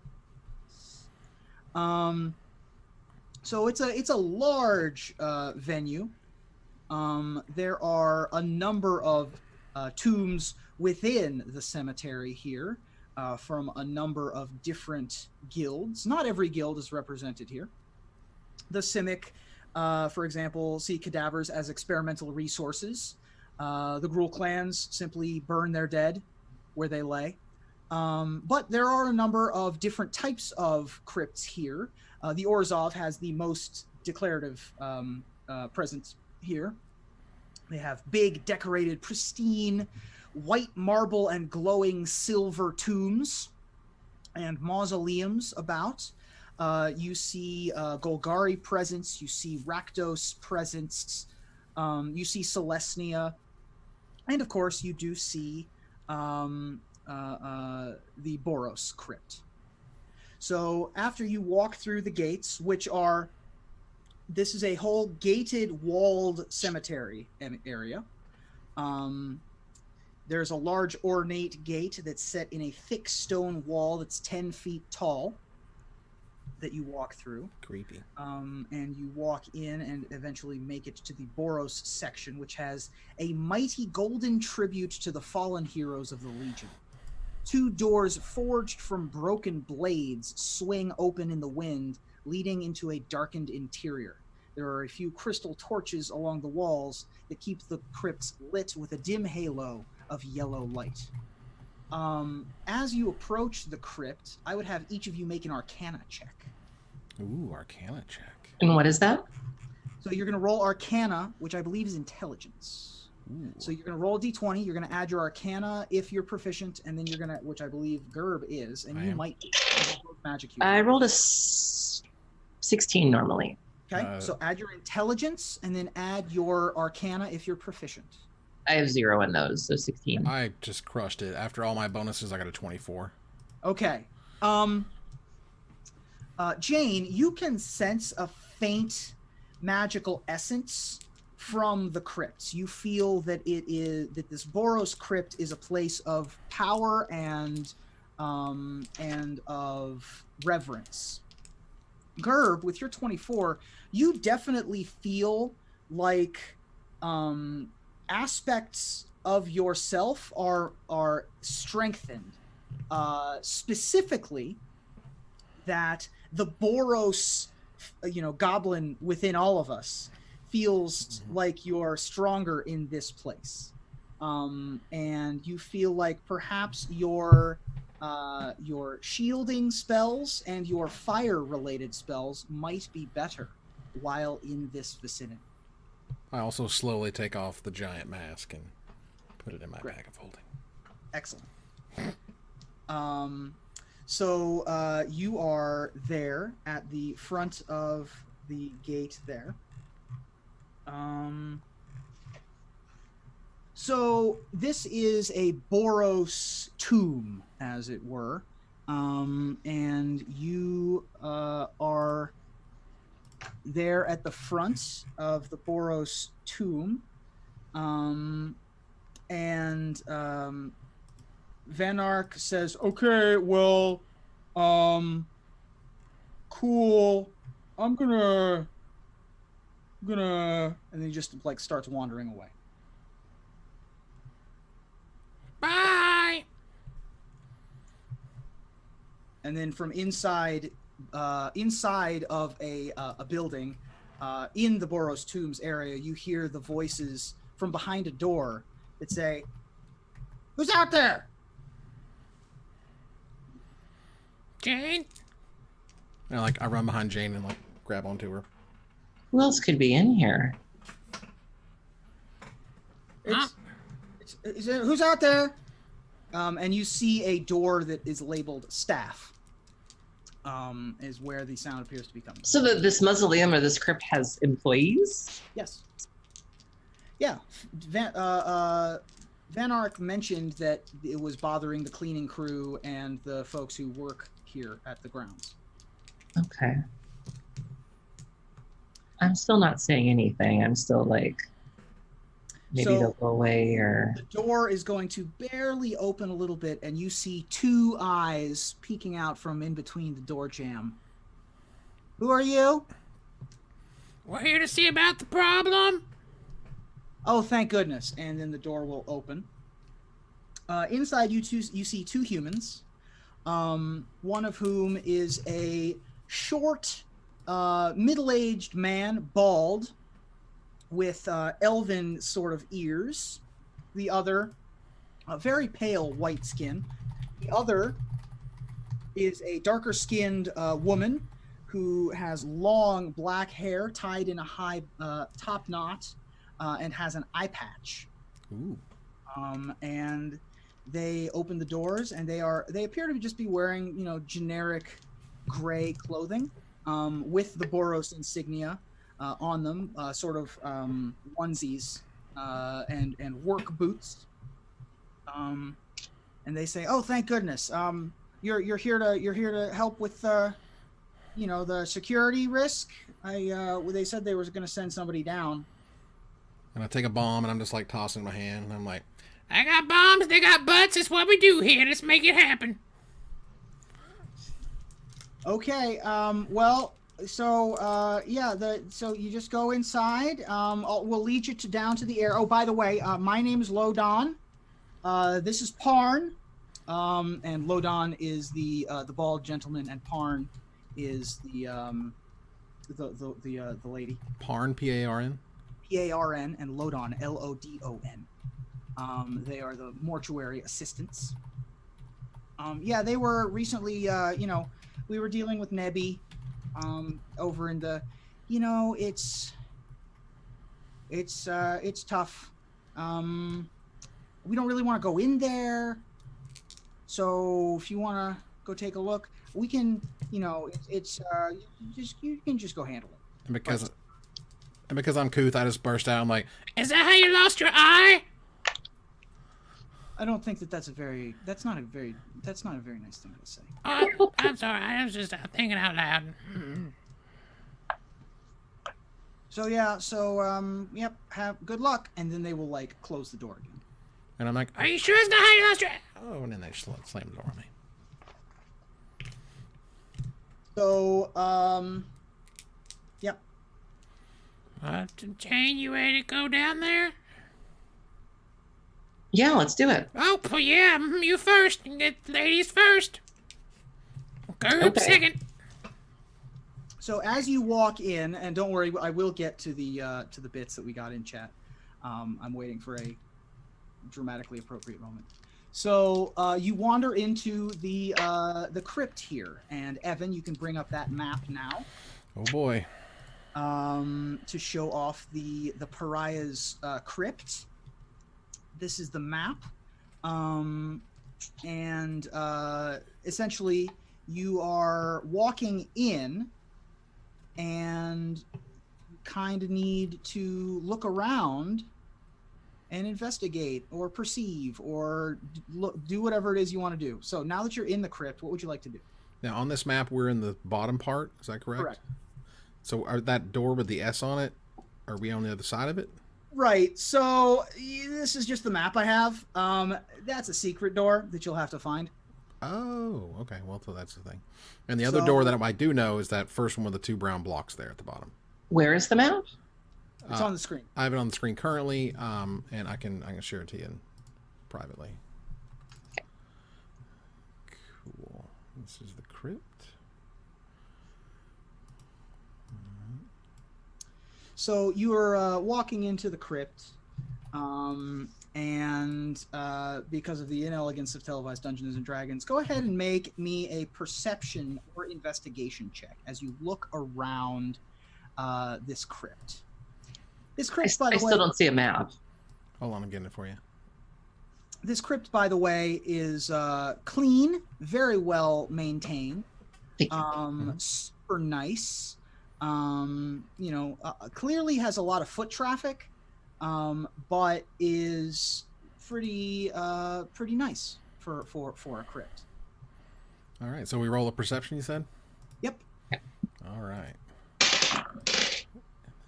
So it's a large venue. There are a number of tombs within the cemetery here, from a number of different guilds. Not every guild is represented here. The Simic, for example, see cadavers as experimental resources. The Gruul clans simply burn their dead where they lay. But there are a number of different types of crypts here. The Orzhov has the most declarative presence here. They have big, decorated, pristine, white marble and glowing silver tombs and mausoleums about. You see Golgari presence, you see Rakdos presence, you see Celestia, and of course you do see the Boros crypt. So after you walk through the gates, this is a whole gated, walled cemetery area. There's a large ornate gate that's set in a thick stone wall that's 10 feet tall that you walk through. Creepy. And you walk in and eventually make it to the Boros section, which has a mighty golden tribute to the fallen heroes of the Legion. 2 doors forged from broken blades swing open in the wind, leading into a darkened interior. There are a few crystal torches along the walls that keep the crypts lit with a dim halo of yellow light. As you approach the crypt, I would have each of you make an Arcana check. Ooh, Arcana check. And what is that? So you're going to roll Arcana, which I believe is intelligence. Ooh. So you're going to roll a d20, you're going to add your Arcana if you're proficient, and then you're going to, which I believe Gerb is, and you might be magic user. I rolled a 16 normally. Okay, so add your Intelligence, and then add your Arcana if you're proficient. I have 0 in those, so 16. I just crushed it. After all my bonuses, I got a 24. Okay. Jane, you can sense a faint magical essence from the crypts. You feel that this Boros crypt is a place of power and of reverence. Gerb, with your 24, you definitely feel like aspects of yourself are strengthened. Specifically, that the Boros, goblin within all of us feels like you're stronger in this place. And you feel like perhaps your your shielding spells and your fire-related spells might be better while in this vicinity. I also slowly take off the giant mask and put it in my bag of holding. Excellent. So you are there at the front of the gate there. So this is a Boros tomb, as it were. And you are there at the front of the Boros tomb. Vanark says, Okay, well, cool. I'm gonna, and then he just like starts wandering away. Bye. And then from inside of a building, in the Boros Tombs area, you hear the voices from behind a door that say, "Who's out there?" Jane? And I run behind Jane and grab onto her. Who else could be in here? Who's out there? And you see a door that is labeled staff. Is where the sound appears to be coming. So this mausoleum or this crypt has employees? Yes. Yeah. Vanark mentioned that it was bothering the cleaning crew and the folks who work here at the grounds. Okay. I'm still not saying anything. I'm still like, maybe they'll go away or... The door is going to barely open a little bit, and you see two eyes peeking out from in between the door jamb. Who are you? We're here to see about the problem. Oh, thank goodness. And then the door will open. Inside, you see two humans, one of whom is a short, middle-aged man, bald, with elven sort of ears. The other, a very pale white skin. The other is a darker-skinned woman who has long black hair tied in a high top knot and has an eye patch. Ooh. And they open the doors, and they appear to just be wearing, generic gray clothing with the Boros insignia on them, sort of onesies and work boots. And they say, "Oh, thank goodness! You're here to help with the security risk. They said they were going to send somebody down." And I take a bomb and I'm just tossing my hand and I'm like, I got bombs, they got butts. It's what we do here. Let's make it happen. Okay. Well. So so you just go inside. We'll lead you down to the air. Oh, by the way, my name is Lodon. This is Parn, and Lodon is the bald gentleman, and Parn is the lady. Parn, P-A-R-N? P-A-R-N, and Lodon, L-O-D-O-N. They are the mortuary assistants. They were recently, we were dealing with Nebby. Over in the, it's tough. We don't really want to go in there. So if you want to go take a look, we can, you can just go handle it. And because I'm couth, I just burst out. I'm like, Is that how you lost your eye? I don't think that's not a very nice thing to say. Oh, I'm sorry. I was just thinking out loud. So yep, have good luck, and then they will close the door again. and I'm like, Are you sure it's not how you lost your eye? oh, and then they slam the door on me. So yep. Jane, you ready to go down there? Yeah, let's do it. Oh, yeah, you first. Ladies first. Girl Okay. second. So as you walk in, and don't worry, I will get to the bits that we got in chat. I'm waiting for a dramatically appropriate moment. So you wander into the crypt here, and Evan, you can bring up that map now. Oh boy. To show off the pariah's crypt. This is the map, and essentially you are walking in and kind of need to look around and investigate or perceive or do whatever it is you want to do. So now that you're in the crypt, what would you like to do? Now on this map, we're in the bottom part. Is that correct? Correct. So that door with the S on it, are we on the other side of it? Right. So this is just the map I have. That's a secret door that you'll have to find. Oh, okay. Well, so that's the thing. And the other door that I do know is that first one with the 2 brown blocks there at the bottom. Where is the map? It's on the screen. I have it on the screen currently, and I can share it to you privately. Okay. Cool. This is the crypt. So you are walking into the crypt, and because of the inelegance of televised Dungeons and Dragons, go ahead and make me a perception or investigation check as you look around this crypt. This crypt, by the way, I still don't see a map. Hold on, I'm getting it for you. This crypt, by the way, is clean, very well maintained, super nice. Clearly has a lot of foot traffic, but is pretty nice for a crypt. All right, so we roll a perception, you said? Yep. All right.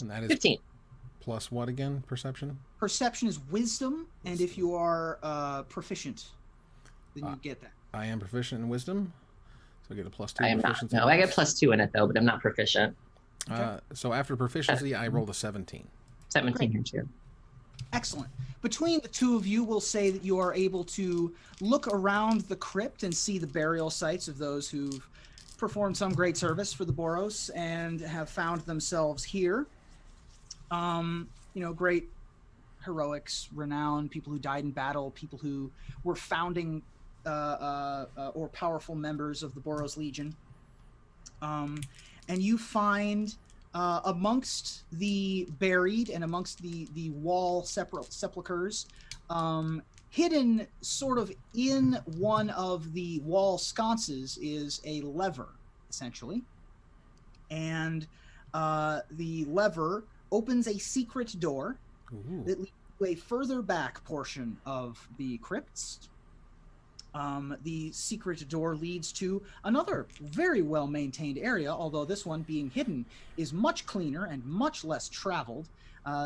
And that is 15. Plus what again? Perception? Perception is wisdom, and if you are proficient, then you get that. I am proficient in wisdom, so I get a +2. I am not. No, I get +2 in it though, but I'm not proficient. So after proficiency, I rolled a 17. 17 here too. Excellent. Between the two of you, we'll say that you are able to look around the crypt and see the burial sites of those who've performed some great service for the Boros and have found themselves here. Great heroics, renown, people who died in battle, people who were founding or powerful members of the Boros Legion. And you find amongst the buried and amongst the wall sepulchers, hidden sort of in one of the wall sconces is a lever, essentially. And the lever opens a secret door that leads to a further back portion of the crypts. The secret door leads to another very well-maintained area, although this one, being hidden, is much cleaner and much less traveled.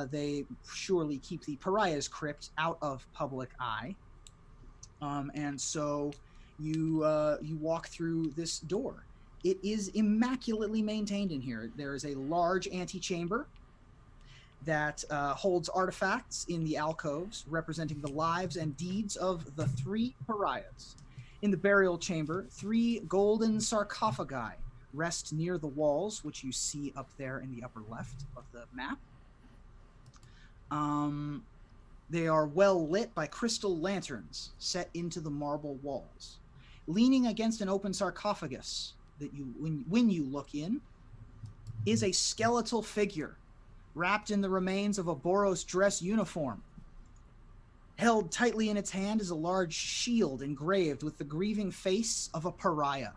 They surely keep the Pariah's crypt out of public eye. And so you walk through this door. It is immaculately maintained in here. There is a large antechamber that holds artifacts in the alcoves representing the lives and deeds of the 3 pariahs. In the burial chamber, 3 golden sarcophagi rest near the walls, which you see up there in the upper left of the map. They are well lit by crystal lanterns set into the marble walls. Leaning against an open sarcophagus that when you look in, is a skeletal figure wrapped in the remains of a Boros dress uniform. Held tightly in its hand is a large shield engraved with the grieving face of a pariah.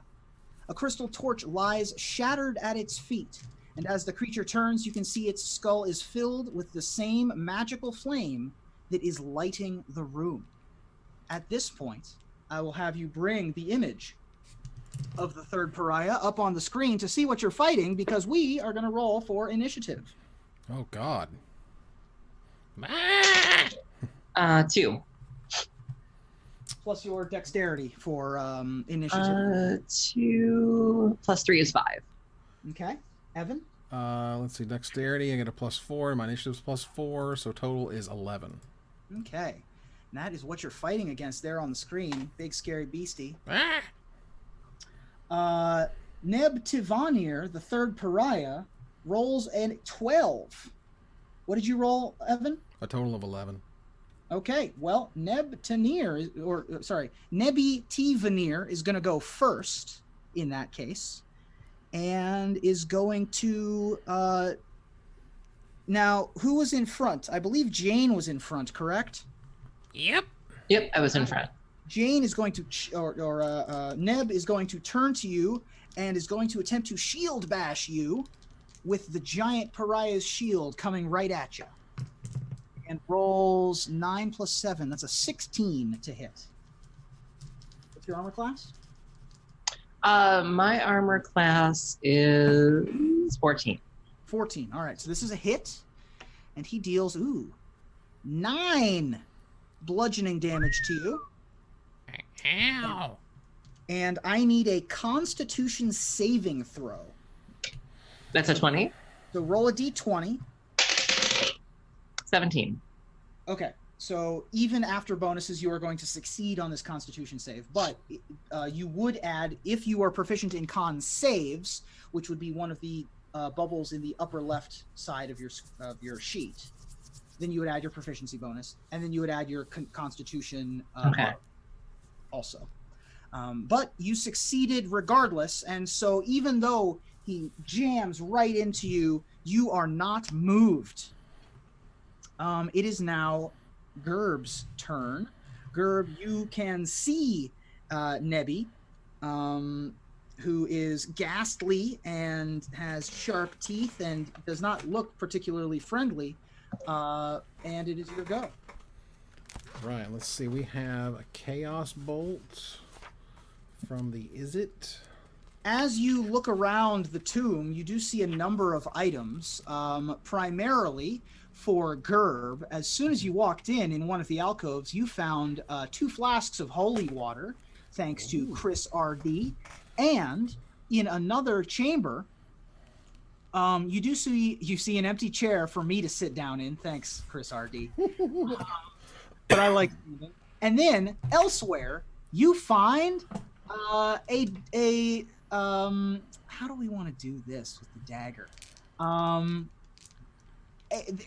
A crystal torch lies shattered at its feet, and as the creature turns, you can see its skull is filled with the same magical flame that is lighting the room. At this point, I will have you bring the image of the 3rd pariah up on the screen to see what you're fighting, because we are going to roll for initiative. Oh, God. 2. Plus your dexterity for initiative. 2 plus 3 is 5. Okay. Evan? Let's see. Dexterity, I get a +4. My initiative's +4, so total is 11. Okay. And that is what you're fighting against there on the screen. Big, scary beastie. Neb Tivanir, the 3rd pariah, rolls a 12. What did you roll, Evan? A total of 11. Okay, well, Nebi T. Veneer is going to go first in that case, and is going to. Now, who was in front? I believe Jane was in front, correct? Yep. Yep, I was in front. Jane is going to, Neb is going to turn to you and is going to attempt to shield bash you with the giant pariah's shield coming right at you. And rolls 9 plus 7. That's a 16 to hit. What's your armor class? My armor class is 14. 14. All right, so this is a hit. And he deals, 9 bludgeoning damage to you. Ow. And I need a Constitution saving throw. That's a 20. So roll a d20. 17. Okay, so even after bonuses, you are going to succeed on this Constitution save. But you would add, if you are proficient in con saves, which would be one of the bubbles in the upper left side of your sheet, then you would add your proficiency bonus, and then you would add your Constitution Okay. also. But you succeeded regardless, and so even though he jams right into you, you are not moved. It is now Gerb's turn. Gerb, you can see Nebi, who is ghastly and has sharp teeth and does not look particularly friendly. And it is your go. Right, let's see. We have a Chaos Bolt from the Is It? As you look around the tomb, you do see a number of items, primarily for Gerb. As soon as you walked in one of the alcoves, you found 2 flasks of holy water, thanks to Chris R.D. And in another chamber, you see an empty chair for me to sit down in. Thanks, Chris R.D. But I like. And then elsewhere, you find how do we want to do this with the dagger?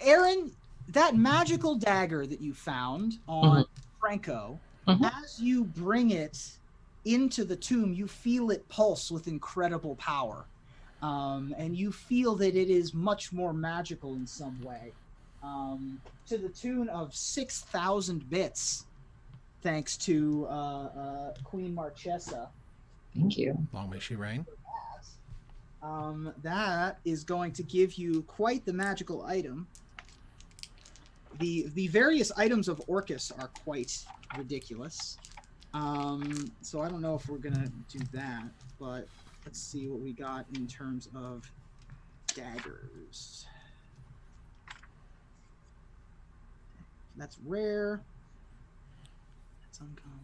Aaron, that magical dagger that you found on Franco, as you bring it into the tomb, you feel it pulse with incredible power. And you feel that it is much more magical in some way. To the tune of 6,000 bits, thanks to Queen Marchesa. Thank you. Long may she reign. That is going to give you quite the magical item. The various items of Orcus are quite ridiculous. So I don't know if we're gonna do that, but let's see what we got in terms of daggers. That's rare. That's uncommon.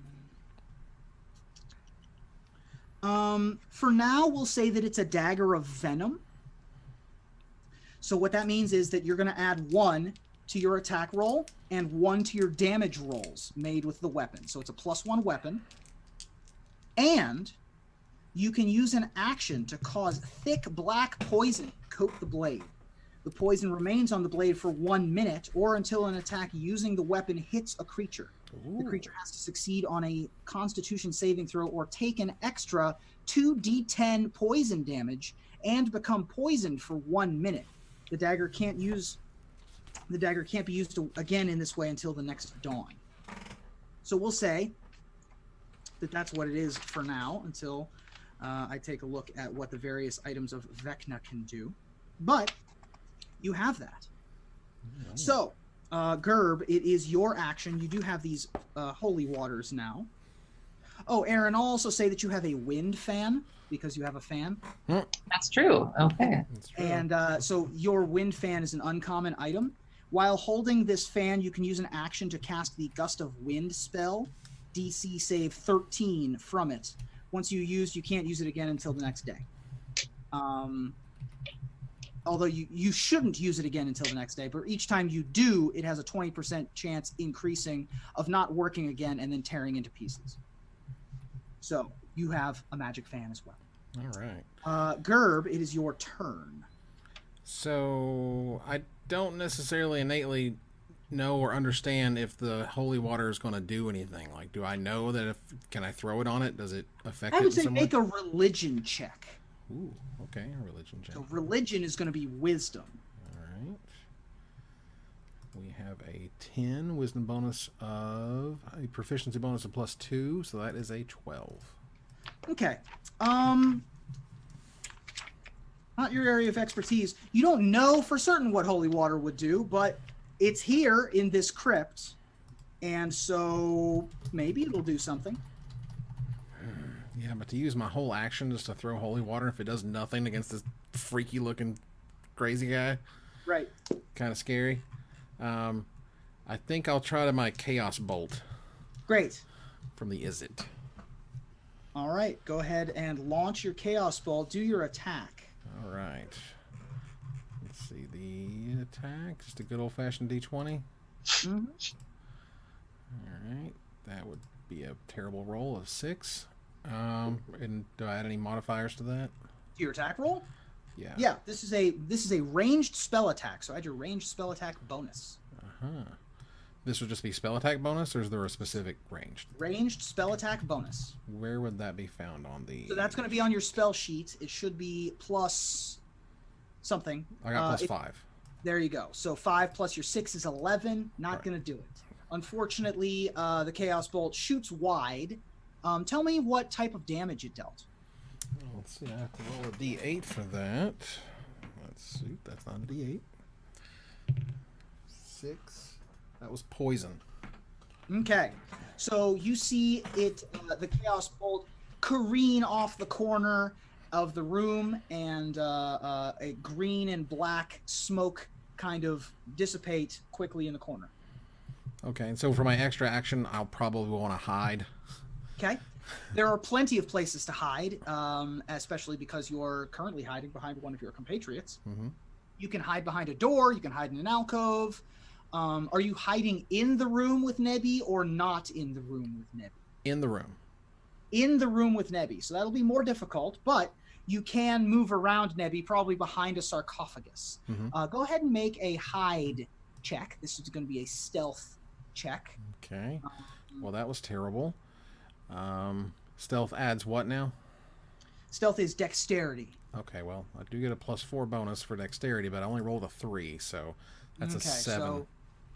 For now, we'll say that it's a dagger of venom. So what that means is that you're going to add 1 to your attack roll and 1 to your damage rolls made with the weapon. So it's a +1 weapon. And you can use an action to cause thick black poison to coat the blade. The poison remains on the blade for 1 minute or until an attack using the weapon hits a creature. The creature has to succeed on a Constitution saving throw or take an extra 2d10 poison damage and become poisoned for 1 minute. The dagger can't be used again in this way until the next dawn. So we'll say that that's what it is for now until I take a look at what the various items of Vecna can do. But you have that. So, Gerb, it is your action. You do have these holy waters now. Oh, Aaron, I'll also say that you have a wind fan because you have a fan. That's true. Okay. That's true. And so your wind fan is an uncommon item. While holding this fan, you can use an action to cast the Gust of Wind spell, DC save 13 from it. Once you can't use it again until the next day. Although you shouldn't use it again until the next day, but each time you do, it has a 20% chance increasing of not working again and then tearing into pieces. So you have a magic fan as well. All right. Gerb, it is your turn. So I don't necessarily innately know or understand if the holy water is going to do anything. Like, do I know that can I throw it on it? Does it affect it? I would in say some make way? a religion check. Ooh, okay, a religion check. So religion is going to be wisdom. All right. We have a 10 wisdom bonus of a proficiency bonus of +2, so that is a 12. Okay. Not your area of expertise. You don't know for certain what holy water would do, but it's here in this crypt, and so maybe it'll do something. Yeah, but to use my whole action just to throw holy water, if it does nothing against this freaky looking crazy guy, Right. kind of scary. I think I'll try to my chaos bolt Great. from the Is It. All right. Go ahead and launch your chaos ball. Do your attack. All right. Let's see the attack. Just a good old fashioned D20. Mm-hmm. All right. That would be a terrible roll of 6. And do I add any modifiers to that? Do your attack roll? Yeah. Yeah. This is a ranged spell attack. So add your ranged spell attack bonus. Uh-huh. This would just be spell attack bonus, or is there a specific ranged? Ranged spell attack bonus. Where would that be found on the... So that's going to be on your spell sheet. It should be plus something. I got +5. There you go. So 5 plus your 6 is 11. Not Right. going to do it. Unfortunately, the Chaos Bolt shoots wide. Tell me what type of damage it dealt. Well, let's see. I have to roll a D8 for that. Let's see. That's not a D8. 6. That was poison. Okay. So you see it, the Chaos Bolt, careen off the corner of the room, and a green and black smoke kind of dissipate quickly in the corner. Okay, and so for my extra action, I'll probably want to hide. Okay. There are plenty of places to hide, especially because you're currently hiding behind one of your compatriots. Mm-hmm. You can hide behind a door. You can hide in an alcove. Are you hiding in the room with Nebby or not in the room with Nebby? In the room. In the room with Nebby. So that'll be more difficult, but you can move around Nebby, probably behind a sarcophagus. Mm-hmm. Go ahead and make a hide check. This is going to be a stealth check. Okay. Well, that was terrible. Stealth adds what now? Stealth is dexterity. Okay, well, I do get a +4 bonus for dexterity, but I only rolled a 3, so that's a 7.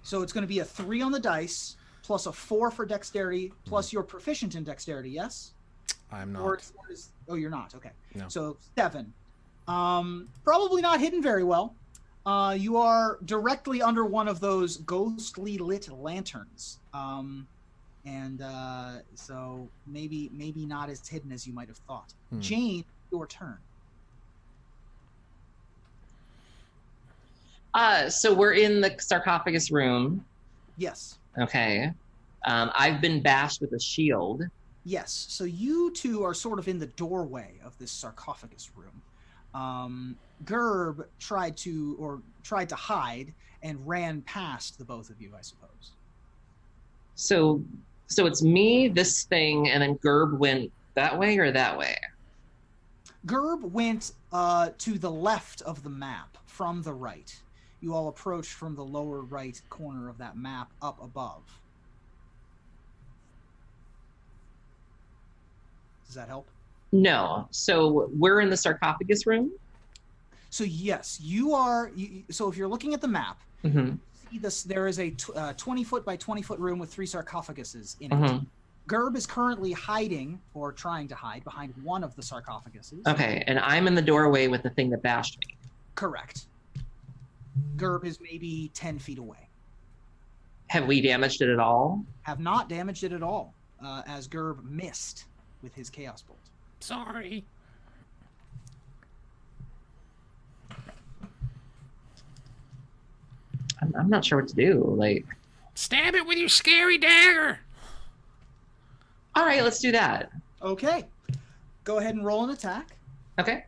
So it's going to be a 3 on the dice, plus a 4 for dexterity, plus you're proficient in dexterity, yes? I'm not. Oh, you're not. Okay. No. So 7. Probably not hidden very well. You are directly under one of those ghostly lit lanterns. So maybe not as hidden as you might have thought. Jane, your turn. So we're in the sarcophagus room. Yes. Okay. I've been bashed with a shield. Yes. So you two are sort of in the doorway of this sarcophagus room. Gerb tried to hide and ran past the both of you, I suppose. So it's me, this thing, and then Gerb went that way or that way? Gerb went to the left of the map from the right. You all approached from the lower right corner of that map up above. Does that help? No. So we're in the sarcophagus room? So yes, you are. So if you're looking at the map, Mm-hmm. see this, there is a 20-foot by 20-foot room with 3 sarcophaguses in it. Mm-hmm. Gerb is currently hiding, or trying to hide, behind one of the sarcophaguses. Okay, and I'm in the doorway with the thing that bashed me. Correct. Gerb is maybe 10 feet away. Have we damaged it at all? Have not damaged it at all, as Gerb missed with his Chaos Bolt. Sorry. I'm not sure what to do. Like, Stab it with your scary dagger. all right, let's do that. Okay. Go ahead and roll an attack. Okay.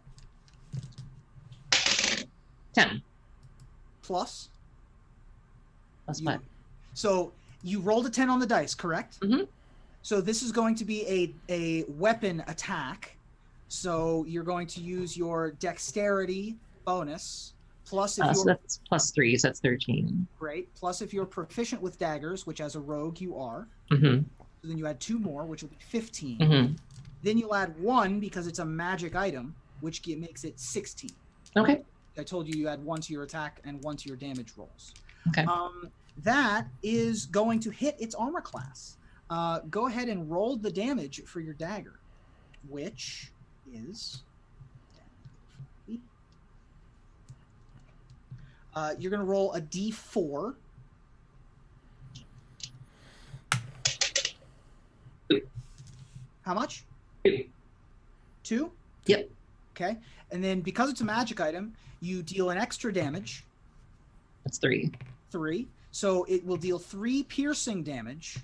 10. Plus. That's You- fine. So you rolled a 10 on the dice, correct? Mm-hmm. So this is going to be a weapon attack. So you're going to use your dexterity bonus Plus, if So you're that's +3, so that's 13. great. Plus, if you're proficient with daggers, which as a rogue you are, Mm-hmm. so then you add 2 more, which will be 15. Mm-hmm. Then you'll add 1 because it's a magic item, which makes it 16. Okay. I told you add 1 to your attack and 1 to your damage rolls. Okay. That is going to hit its armor class. Go ahead and roll the damage for your dagger, which is... you're going to roll a d4. How much? 2. 2? Yep. Okay. And then because it's a magic item, you deal an extra damage. That's 3. 3. So it will deal 3 piercing damage.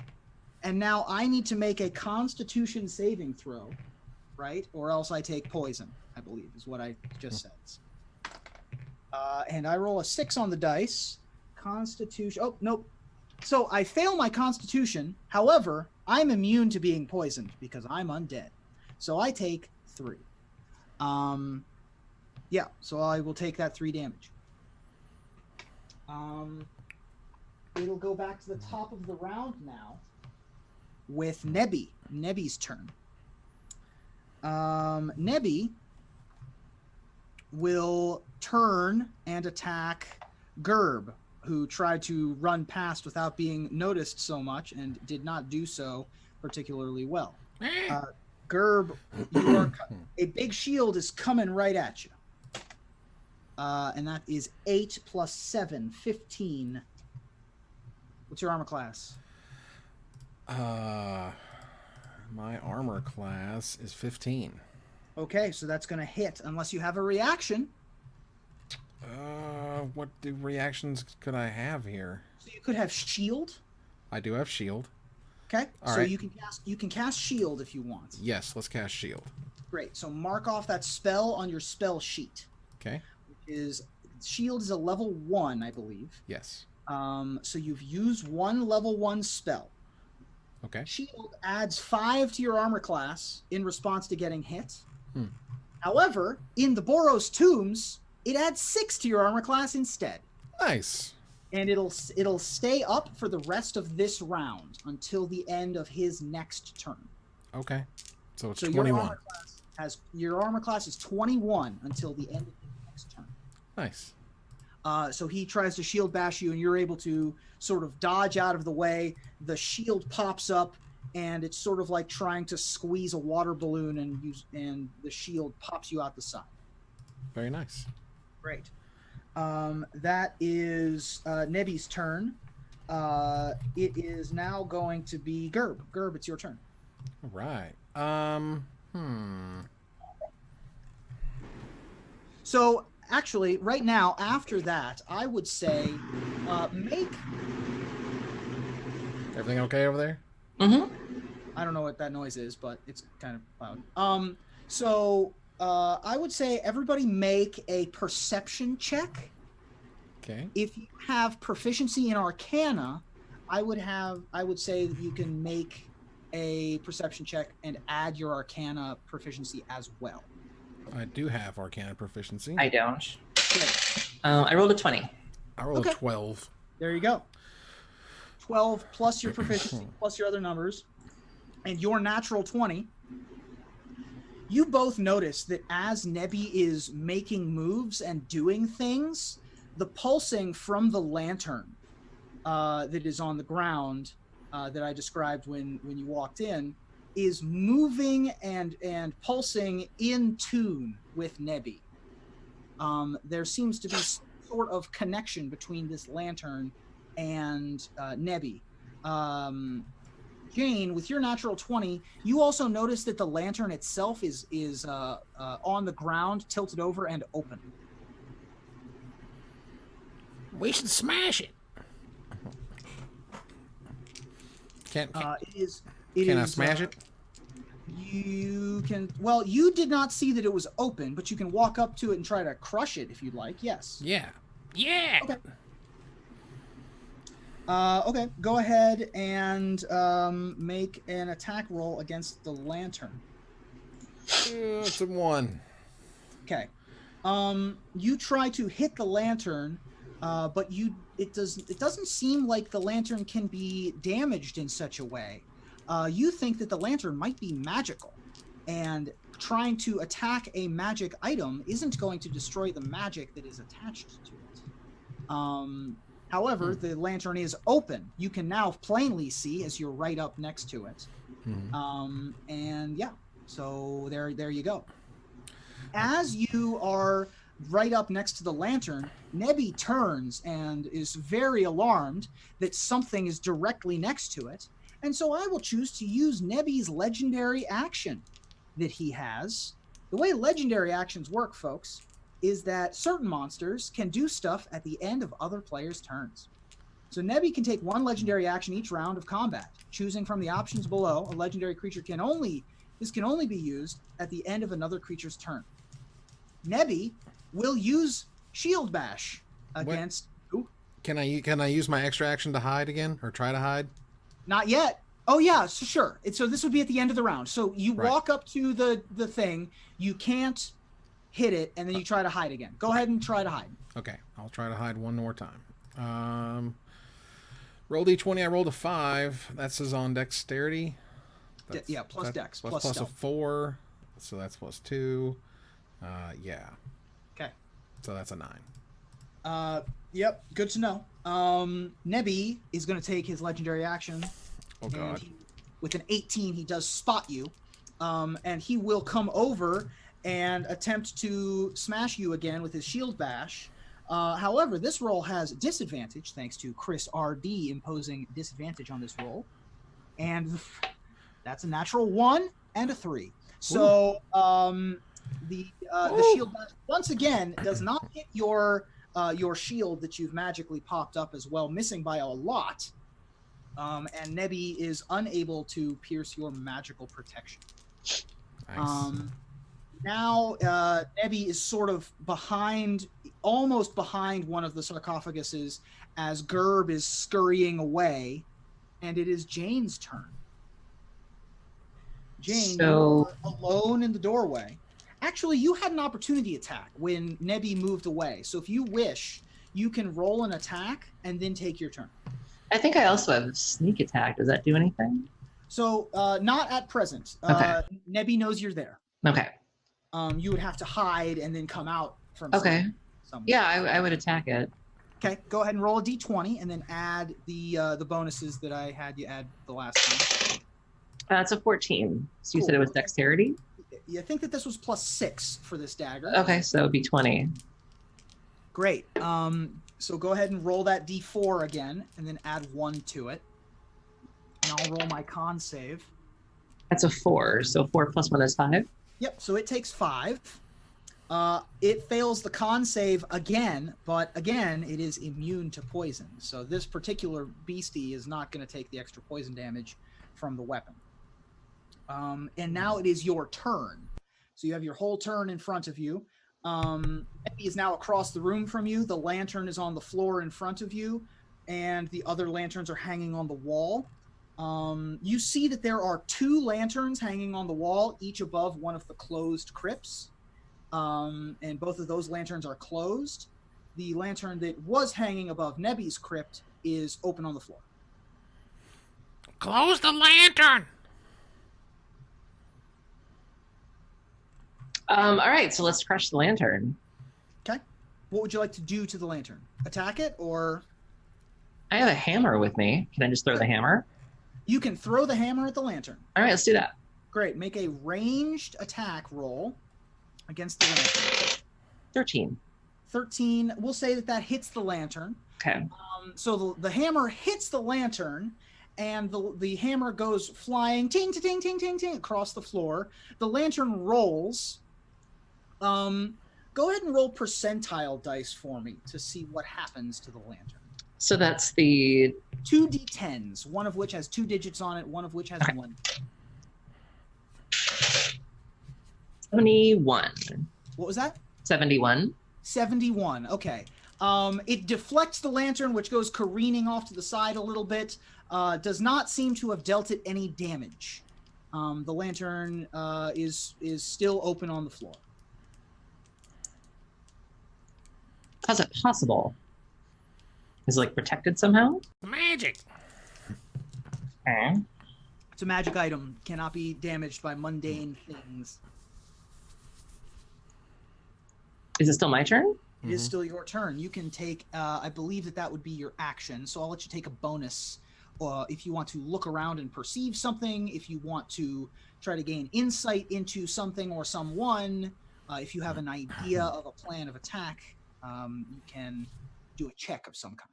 And now I need to make a Constitution saving throw, right? Or else I take poison, I believe, is what I just said. And I roll a 6 on the dice. Constitution. Oh, nope. So I fail my Constitution. However, I'm immune to being poisoned because I'm undead. So I take 3. Yeah, so I will take that 3 damage. It'll go back to the top of the round now with Nebby. Nebby's turn. Nebby will turn and attack Gerb, who tried to run past without being noticed so much and did not do so particularly well. Gerb, a big shield is coming right at you. And that is 8 plus 7, 15. What's your armor class? My armor class is 15. Okay, so that's going to hit unless you have a reaction. What reactions could I have here? So you could have shield. I do have shield. Okay, All so right. you can cast shield if you want. Yes, let's cast shield. Great. So mark off that spell on your spell sheet. Okay. Shield is a level 1, I believe. Yes. So you've used 1 level 1 spell. Okay. Shield adds 5 to your armor class in response to getting hit. Hmm. However, in the Boros tombs, it adds 6 to your armor class instead. Nice. And it'll stay up for the rest of this round until the end of his next turn. Okay. So it's So 21. your armor class is 21 until the end of his next turn. Nice. So he tries to shield bash you, and you're able to sort of dodge out of the way. The shield pops up, and it's sort of like trying to squeeze a water balloon, and the shield pops you out the side. Very nice. Great. That is Nebby's turn. It is now going to be Gerb. Gerb, it's your turn. All right. So actually, right now, after that, I would say make... Everything okay over there? Mm-hmm. I don't know what that noise is, but it's kind of loud. I would say everybody make a perception check. Okay. If you have proficiency in Arcana, I would say that you can make a perception check and add your Arcana proficiency as well. I do have Arcana proficiency. I don't. Okay. I rolled a 20. I rolled Okay. a 12. There you go. 12 plus your proficiency plus your other numbers, and your natural 20. You both notice that as Nebby is making moves and doing things, the pulsing from the lantern that is on the ground that I described when you walked in is moving and pulsing in tune with Nebby. There seems to be some sort of connection between this lantern and Nebby. Jane, with your natural 20, you also notice that the lantern itself is on the ground, tilted over, and open. We should smash it. Can I smash it? You can. Well, you did not see that it was open, but you can walk up to it and try to crush it if you'd like. Yes. Yeah. Yeah. Okay. Okay. Go ahead and make an attack roll against the lantern. It's a 1. Okay. You try to hit the lantern, but it doesn't seem like the lantern can be damaged in such a way. You think that the lantern might be magical, and trying to attack a magic item isn't going to destroy the magic that is attached to it. However, the lantern is open. You can now plainly see as you're right up next to it. And yeah, so there you go. As you are right up next to the lantern, Nebby turns and is very alarmed that something is directly next to it. And so I will choose to use Nebby's legendary action that he has. The way legendary actions work, folks, is that certain monsters can do stuff at the end of other players' turns. So Nebby can take one legendary action each round of combat, choosing from the options below. A legendary creature can only be used at the end of another creature's turn. Nebby will use Shield Bash against. Ooh, Can I use my extra action to hide again, or try to hide? not yet. Oh yeah, so sure. So this would be at the end of the round. So you Right. walk up to the thing, you can't hit it, and then you try to hide again. Go ahead and try to hide. Okay, I'll try to hide one more time. Roll d20. I rolled a 5. That says on dexterity. Yeah, plus dex, Plus plus a stealth. 4, so that's plus 2. Yeah. Okay. So that's a 9. Yep, good to know. Nebby is going to take his legendary action. Oh god. With an 18, he does spot you. And he will come over and attempt to smash you again with his Shield Bash. However, this roll has disadvantage, thanks to Chris R.D. imposing disadvantage on this roll. And that's a natural 1 and a 3. So the Shield Bash, once again, does not hit your shield that you've magically popped up as well, missing by a lot. And Nebby is unable to pierce your magical protection. Nice. Now, Nebby is sort of almost behind one of the sarcophaguses as Gerb is scurrying away, and it is Jane's turn. Jane, you're alone in the doorway. Actually, you had an opportunity attack when Nebby moved away, so if you wish, you can roll an attack and then take your turn. I think I also have sneak attack. Does that do anything? So, not at present. Okay. Nebby knows you're there. Okay. You would have to hide and then come out from Okay. somewhere. Yeah, I would attack it. Okay, go ahead and roll a d20 and then add the bonuses that I had you add the last time. That's a 14. So you Cool. said it was dexterity? You think that this was plus 6 for this dagger. Okay, so it'd be 20. Great. So go ahead and roll that d4 again and then add 1 to it. And I'll roll my con save. That's a 4. So 4 plus 1 is 5. Yep, so it takes 5. It fails the con save again, but again, it is immune to poison. So this particular beastie is not going to take the extra poison damage from the weapon. And now it is your turn. So you have your whole turn in front of you. Nebby is now across the room from you. The lantern is on the floor in front of you, and the other lanterns are hanging on the wall. You see that there are 2 lanterns hanging on the wall, each above one of the closed crypts. And both of those lanterns are closed. The lantern that was hanging above Nebby's crypt is open on the floor. Close the lantern. All right, so let's crush the lantern. Okay. What would you like to do to the lantern? Attack it, or I have a hammer with me. Can I just throw the hammer? you can throw the hammer at the lantern. All right, let's do that. Great. Make a ranged attack roll against the lantern. 13. 13. We'll say that hits the lantern. Okay. So the hammer hits the lantern, and the hammer goes flying, ting, ting, ting, ting, ting, across the floor. The lantern rolls. Go ahead and roll percentile dice for me to see what happens to the lantern. So that's the 2 d10s, one of which has 2 digits on it, one of which has 1. 71. What was that? 71. 71. Okay. It deflects the lantern, which goes careening off to the side a little bit. Does not seem to have dealt it any damage. The lantern is still open on the floor. How's it possible? Is it like protected somehow? Magic. Okay. It's a magic item, cannot be damaged by mundane things. Is it still my turn? It is still your turn. You can take, I believe that would be your action, so I'll let you take a bonus if you want to look around and perceive something, if you want to try to gain insight into something or someone, if you have an idea of a plan of attack, you can do a check of some kind.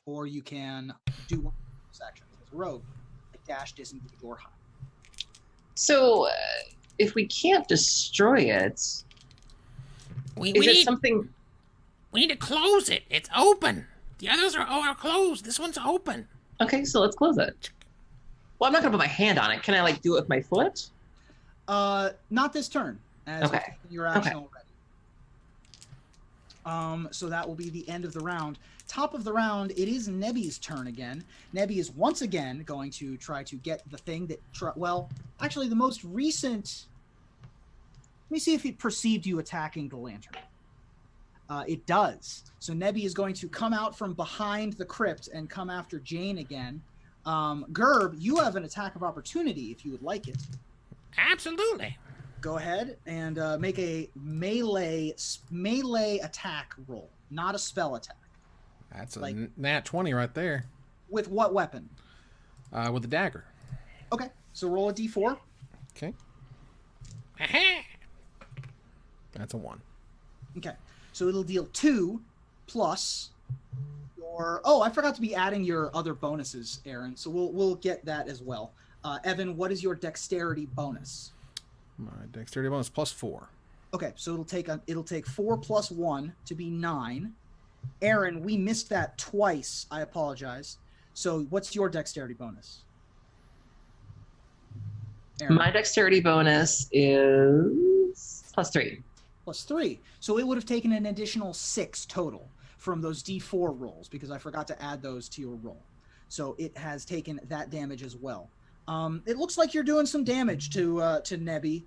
Or you can do one of those actions as a rogue, like dash, disengage, or hide. So, if we can't destroy it, We is it need something... we need to close it. It's open. The others are closed. This one's open. Okay, so let's close it. Well, I'm not going to put my hand on it. Can I, like, do it with my foot? Not this turn, as Okay. you've taken your action Okay. already. So that will be the end of the round. Top of the round, it is Nebby's turn again. Nebby is once again going to try to get the thing that... well, actually, the most recent... Let me see if it perceived you attacking the lantern. It does. So Nebby is going to come out from behind the crypt and come after Jane again. Gerb, you have an attack of opportunity if you would like it. Absolutely. Go ahead and make a melee attack roll, not a spell attack. That's a Like- nat 20 right there. With what weapon? With a dagger. Okay, so roll a d4. Okay. Aha. That's a 1. Okay, so it'll deal 2 plus your... Oh, I forgot to be adding your other bonuses, Aaron. So we'll get that as well. Evan, what is your dexterity bonus? My dexterity bonus plus 4. Okay, so it'll take 4 plus 1 to be 9. Aaron, we missed that twice. I apologize. So what's your dexterity bonus? Aaron. My dexterity bonus is +3. Plus 3. So it would have taken an additional 6 total from those d4 rolls because I forgot to add those to your roll. So it has taken that damage as well. It looks like you're doing some damage to Nebby.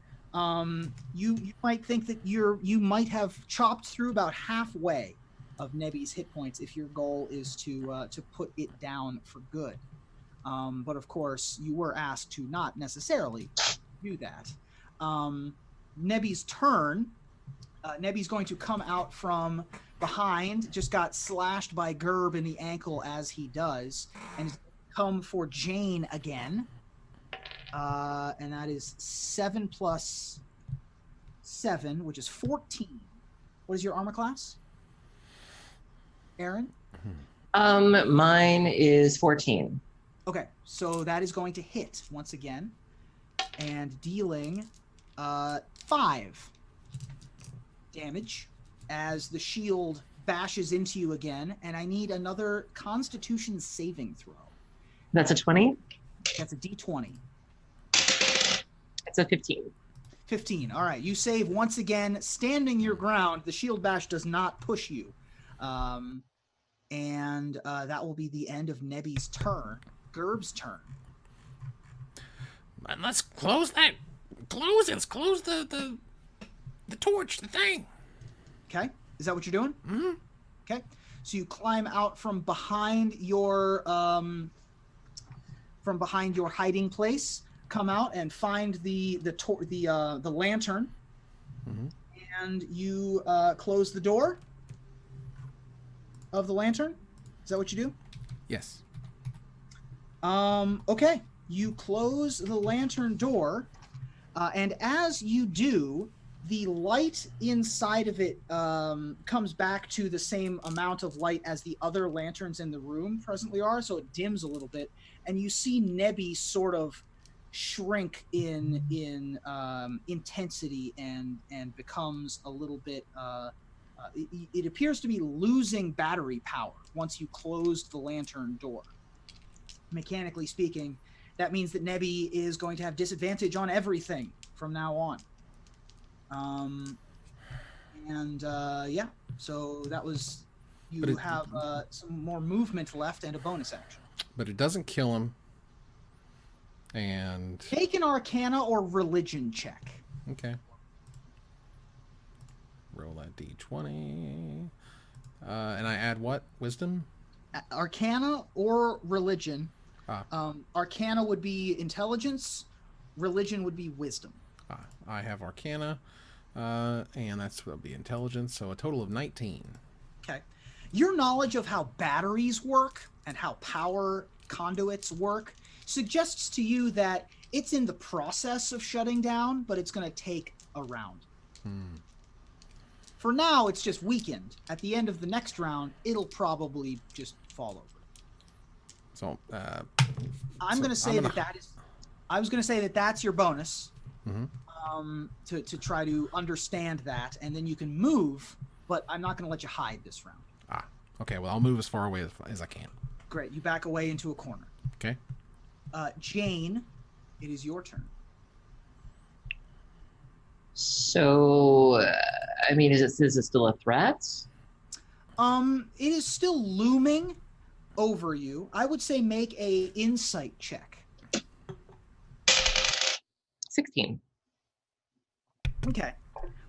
You might think that you might have chopped through about halfway of Nebby's hit points if your goal is to put it down for good. But of course, you were asked to not necessarily do that. Nebby's turn. Nebby's going to come out from behind, just got slashed by Gerb in the ankle as he does, and come for Jane again. And that is 7 plus 7, which is 14. What is your armor class? Aaron? Mine is 14. Okay, so that is going to hit once again, and dealing 5 damage as the shield bashes into you again, and I need another Constitution saving throw. That's a 20? That's a D20. It's a 15. 15. All right, you save once again, standing your ground. The shield bash does not push you. And that will be the end of Nebby's turn. Gerb's turn. And let's close that. Close it. Let's close the torch, the thing. Okay, is that what you're doing? Mm-hmm. Okay, so you climb out from behind your hiding place, come out and find the lantern, and you close the door of the lantern. Is that what you do? Yes. Okay, you close the lantern door, and as you do, the light inside of it comes back to the same amount of light as the other lanterns in the room presently are, so it dims a little bit, and you see Nebby sort of shrink in intensity and becomes a little bit. It appears to be losing battery power once you closed the lantern door. Mechanically speaking, that means that Nebby is going to have disadvantage on everything from now on. Yeah, so that was, you have some more movement left and a bonus action. But it doesn't kill him. And... Make an Arcana or Religion check. Okay. Roll that D20. And I add what? Wisdom? Arcana or religion. Ah. Arcana would be intelligence. Religion would be wisdom. I have Arcana, and that'll be intelligence, so a total of 19. Okay. Your knowledge of how batteries work and how power conduits work suggests to you that it's in the process of shutting down, but it's going to take a round. For now, it's just weakened. At the end of the next round, it'll probably just fall over. So, I'm going to say that is. I was going to say that that's your bonus. To try to understand that, and then you can move, but I'm not going to let you hide this round. Okay, well, I'll move as far away as I can. Great, you back away into a corner. Okay. Jane, it is your turn. So, I mean, is it still a threat? It is still looming over you. I would say make a insight check. 16. Okay.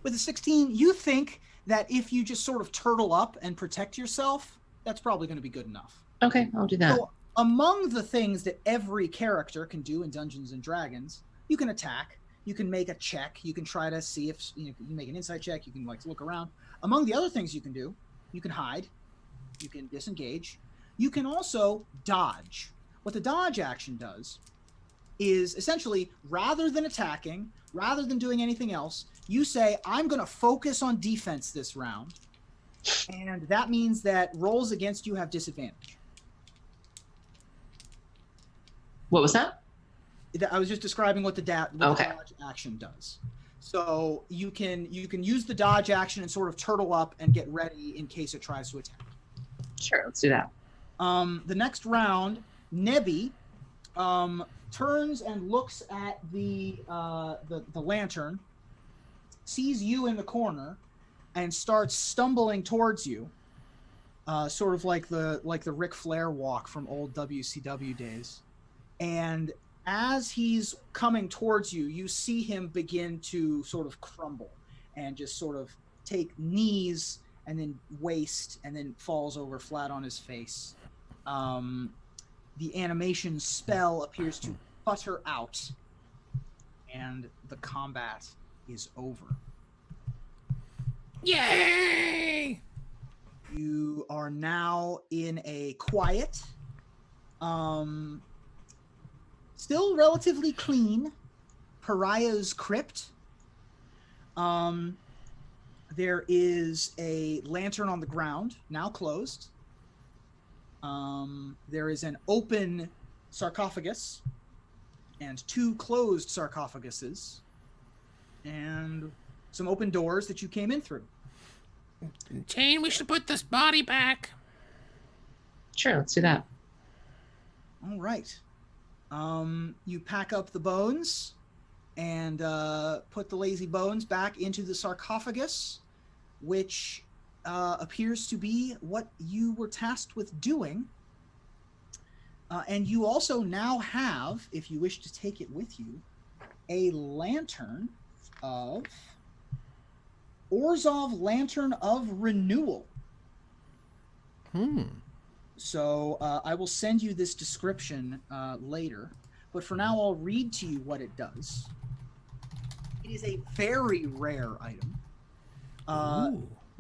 With a 16, you think that if you just sort of turtle up and protect yourself, that's probably going to be good enough. Okay, I'll do that. So, among the things that every character can do in Dungeons and Dragons, you can attack, you can make a check, you can try to see if you can make an insight check, you can look around. Among the other things you can do, you can hide, you can disengage, you can also dodge. What the dodge action does is essentially, rather than attacking, rather than doing anything else, you say, I'm going to focus on defense this round. And that means that rolls against you have disadvantage. What was that? I was just describing what the dodge action does. So you can use the dodge action and sort of turtle up and get ready in case it tries to attack. Sure, let's do that. The next round, Nebby turns and looks at the lantern, sees you in the corner, and starts stumbling towards you, sort of like the Ric Flair walk from old WCW days. And as he's coming towards you, you see him begin to sort of crumble and just sort of take knees and then waist and then falls over flat on his face. The animation spell appears to putter out, and the combat is over. Yay! You are now in a quiet, still relatively clean, Pariah's crypt. There is a lantern on the ground, now closed. There is an open sarcophagus and 2 closed sarcophaguses and some open doors that you came in through. Jane, we should put this body back. Sure, let's do that. All right. You pack up the bones and put the lazy bones back into the sarcophagus, which appears to be what you were tasked with doing. And you also now have, if you wish to take it with you, a lantern of Orzhov Lantern of Renewal. So I will send you this description later, but for now I'll read to you what it does. It is a very rare item.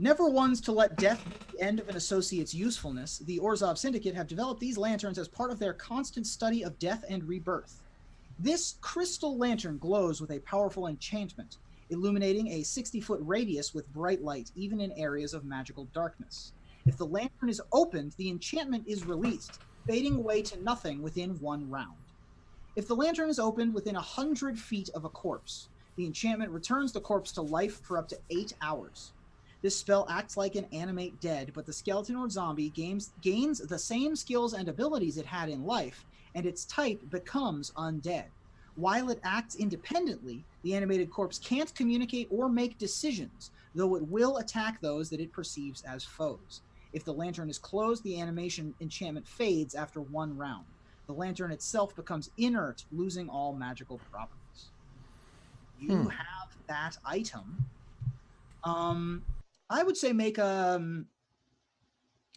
Never ones to let death be the end of an associate's usefulness, the Orzhov Syndicate have developed these lanterns as part of their constant study of death and rebirth. This crystal lantern glows with a powerful enchantment, illuminating a 60-foot radius with bright light, even in areas of magical darkness. If the lantern is opened, the enchantment is released, fading away to nothing within 1 round. If the lantern is opened within 100 feet of a corpse, the enchantment returns the corpse to life for up to 8 hours. This spell acts like an animate dead, but the skeleton or zombie gains the same skills and abilities it had in life, and its type becomes undead. While it acts independently, the animated corpse can't communicate or make decisions, though it will attack those that it perceives as foes. If the lantern is closed, the animation enchantment fades after 1 round. The lantern itself becomes inert, losing all magical properties. You have that item. I would say make a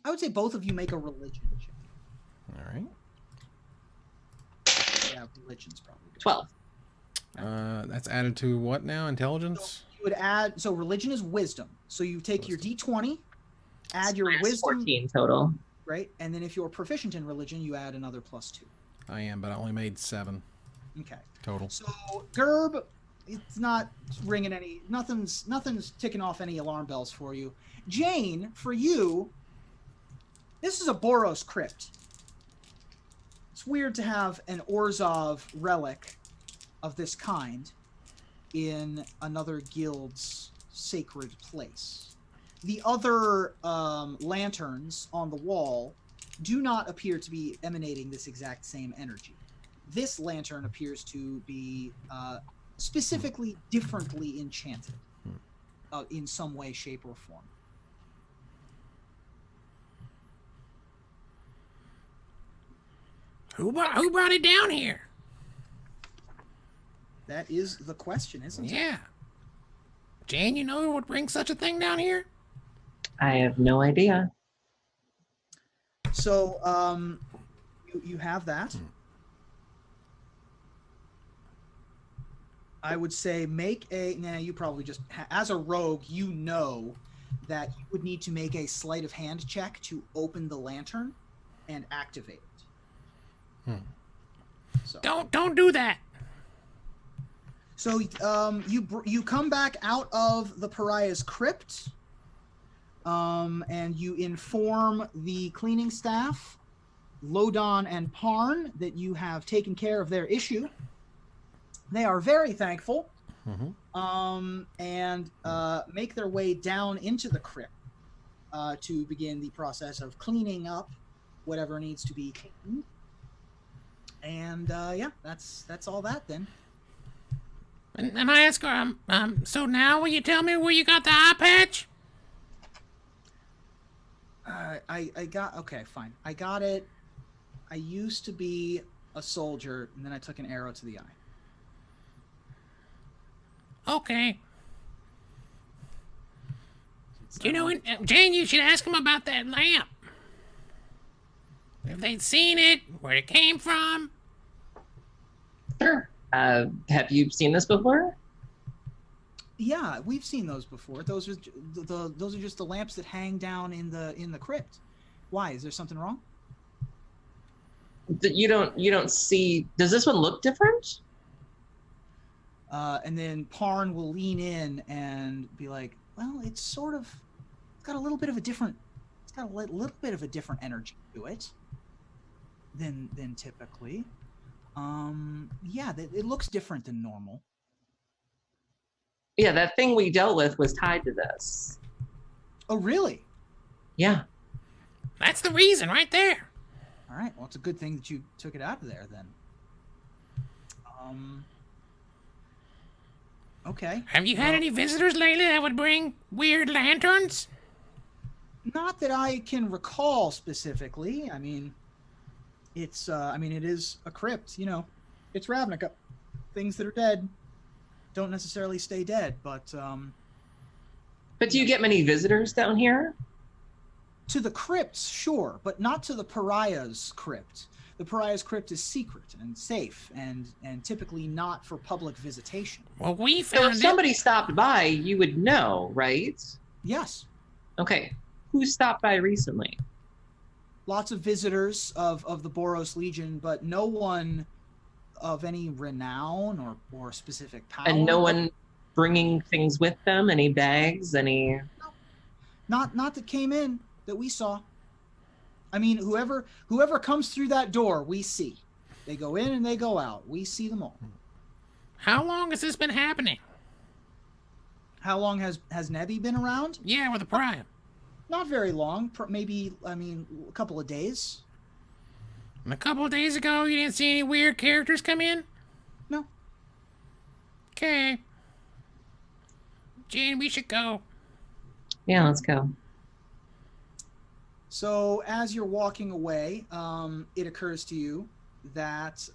I would say both of you make a religion check. All right. Yeah, religion's probably good. 12. That's added to what now? Intelligence? So you would add, so religion is wisdom. So you take your D20, add your Minus wisdom, 14 total. right? And then if you're proficient in religion, you add another +2. I am, but I only made 7 Okay. total. So Gerb, it's not ringing any, nothing's ticking off any alarm bells for you. Jane, for you, this is a Boros crypt. It's weird to have an Orzhov relic of this kind in another guild's sacred place. The other lanterns on the wall do not appear to be emanating this exact same energy. This lantern appears to be specifically differently enchanted in some way, shape, or form. Who brought it down here? That is the question, isn't it? Yeah. Jane, you know who would bring such a thing down here? I have no idea. So, you have that. I would say make a. Nah, you probably just as a rogue, you know that you would need to make a sleight of hand check to open the lantern and activate it. So, Don't do that. So you come back out of the pariah's crypt, and you inform the cleaning staff, Lodon and Parn, that you have taken care of their issue. They are very thankful, and make their way down into the crypt to begin the process of cleaning up whatever needs to be cleaned. And yeah, that's all that then. And I ask her, so now will you tell me where you got the eye patch? I got, okay, fine. I got it. I used to be a soldier, and then I took an arrow to the eye. Okay. You know, Jane, you should ask him about that lamp. If they'd seen it, where it came from. Sure. Have you seen this before? Yeah, we've seen those before. Those are those are just the lamps that hang down in the crypt. Why? Is there something wrong? You don't see. Does this one look different? And then Parn will lean in and be like, "Well, it's got a little bit of a different. It's got a little bit of a different energy to it than typically. Yeah, it looks different than normal." Yeah, that thing we dealt with was tied to this. Oh, really? Yeah. That's the reason right there. All right. Well, it's a good thing that you took it out of there then. Okay. Have you had any visitors lately that would bring weird lanterns? Not that I can recall specifically. I mean, it's it is a crypt, you know. It's Ravnica. Things that are dead don't necessarily stay dead, but But do you get many visitors down here? to the crypts, sure, but not to the pariah's crypt. The pariah's crypt is secret and safe and typically not for public visitation. Well, we So if found it. somebody stopped by, you would know, right? Yes. Okay. Who stopped by recently? Lots of visitors of the Boros Legion, but no one of any renown or specific power. And no one bringing things with them? Any bags? Any? Not that came in that we saw. I mean, whoever comes through that door, we see. They go in and they go out. We see them all. How long has this been happening? How long has Nebi been around? Yeah, with the pariah. Not very long. Maybe, I mean, a couple of days. And a couple of days ago, you didn't see any weird characters come in? No. Okay. Jane, we should go. Yeah, let's go. So as you're walking away, it occurs to you that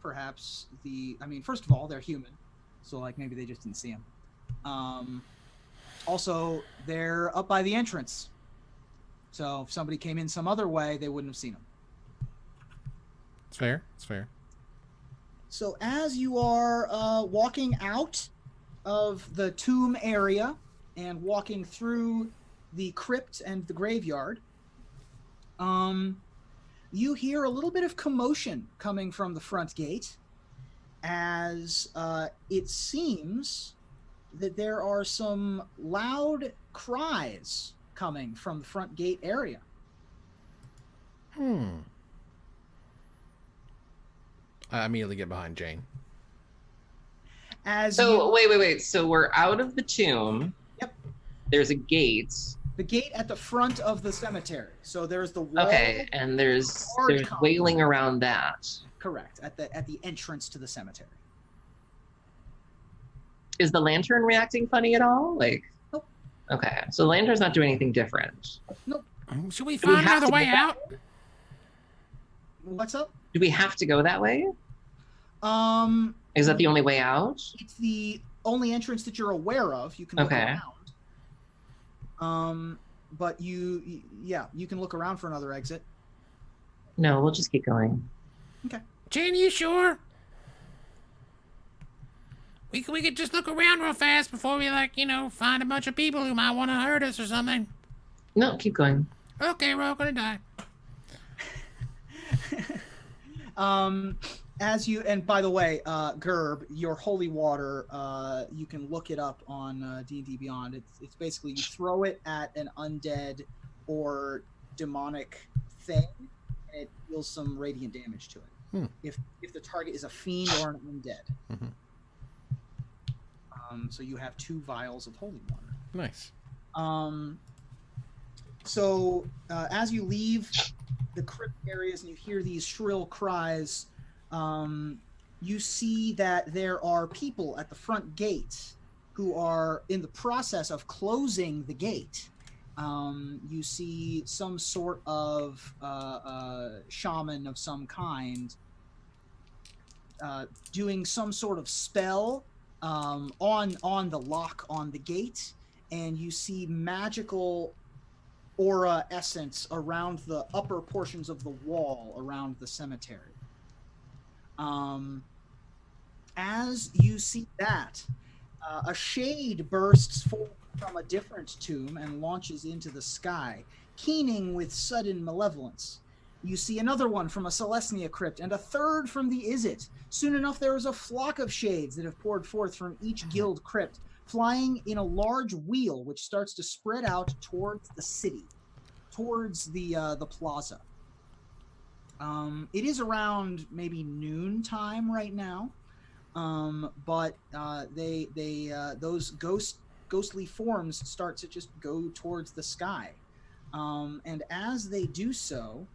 perhaps first of all, they're human. So like maybe they just didn't see him. Also, they're up by the entrance. So if somebody came in some other way, they wouldn't have seen them. It's fair. It's fair. So as you are walking out of the tomb area and walking through the crypt and the graveyard, you hear a little bit of commotion coming from the front gate, as it seems that there are some loud cries coming from the front gate area. I immediately get behind Jane. Wait. So we're out of the tomb. Yep. There's a gate. The gate at the front of the cemetery. So there's the wall. Okay, and there's column. wailing around that. Correct. At the entrance to the cemetery. Is the lantern reacting funny at all? Like, nope. Okay, so the lantern's not doing anything different. Nope. Should we find another way out? What's up? Do we have to go that way? Is that the only way out? It's the only entrance that you're aware of. You can look around. But you can look around for another exit. No, we'll just keep going. Okay. Jane, you sure? We could just look around real fast before we, find a bunch of people who might want to hurt us or something. No, keep going. Okay, we're all gonna die. And by the way, Gerb, your holy water, you can look it up on D&D Beyond. It's basically you throw it at an undead or demonic thing, and it deals some radiant damage to it. If the target is a fiend or an undead. So you have 2 vials of holy water. Nice. So as you leave the crypt areas and you hear these shrill cries, you see that there are people at the front gate who are in the process of closing the gate. You see some sort of shaman of some kind doing some sort of spell on the lock on the gate, and you see magical aura essence around the upper portions of the wall around the cemetery. As you see that, a shade bursts forth from a different tomb and launches into the sky, keening with sudden malevolence. You see another one from a Celestia crypt, and a third from the Izzet. Soon enough, there is a flock of shades that have poured forth from each guild crypt, flying in a large wheel which starts to spread out towards the city, towards the plaza. It is around maybe noon time right now, but those ghostly forms start to just go towards the sky, and as they do so,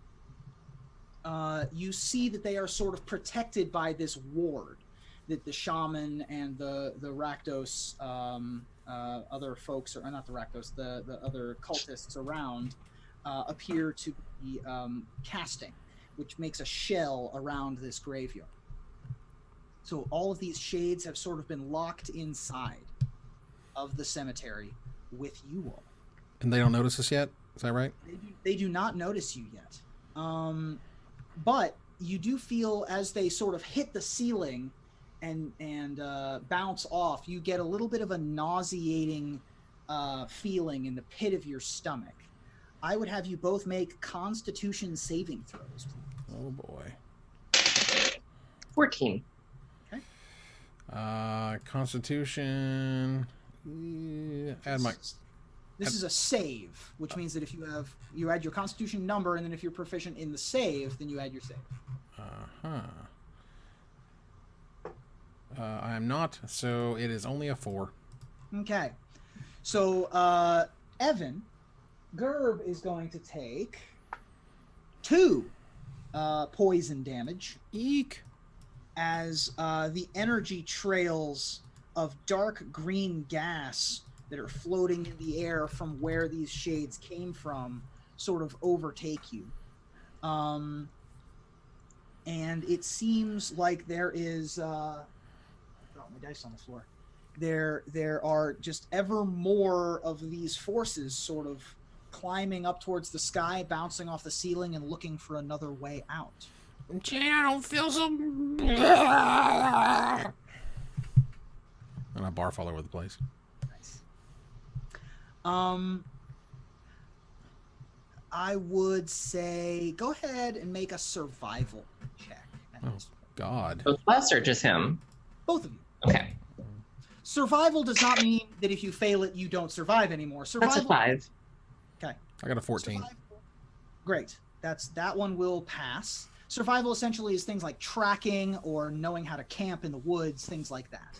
you see that they are sort of protected by this ward that the shaman and the Rakdos other folks, or not the Rakdos, the other cultists around appear to be casting, which makes a shell around this graveyard. So all of these shades have sort of been locked inside of the cemetery with you all. And they don't notice us yet? Is that right? They do not notice you yet. But you do feel as they sort of hit the ceiling and bounce off, you get a little bit of a nauseating feeling in the pit of your stomach. I would have you both make Constitution saving throws. Oh boy. 14. Okay. Constitution. Add my. This is a save, which means that if you add your Constitution number, and then if you're proficient in the save, then you add your save. I am not, so it is only a 4. Okay. So, Evan, Gerb is going to take 2 poison damage. Eek. As the energy trails of dark green gas that are floating in the air from where these shades came from sort of overtake you. And it seems like there is... my dice on the floor. There are just ever more of these forces sort of climbing up towards the sky, bouncing off the ceiling, and looking for another way out. Jane, I don't feel so... And I barf all over the place. Nice. I would say go ahead and make a survival check. Oh, God. Both of us or just him? Both of you. Okay. Survival does not mean that if you fail it, you don't survive anymore. Survival. That's a 5. Okay. I got a 14. Survival. Great. That one will pass. Survival essentially is things like tracking or knowing how to camp in the woods, things like that.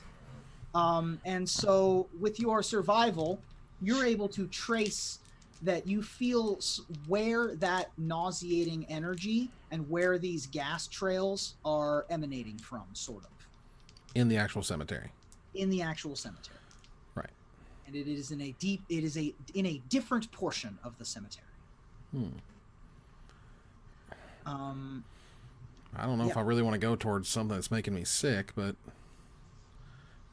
And so with your survival, you're able to trace that you feel where that nauseating energy and where these gas trails are emanating from, sort of. In the actual cemetery. In the actual cemetery. Right. And it is in a different portion of the cemetery. I don't know if I really want to go towards something that's making me sick, but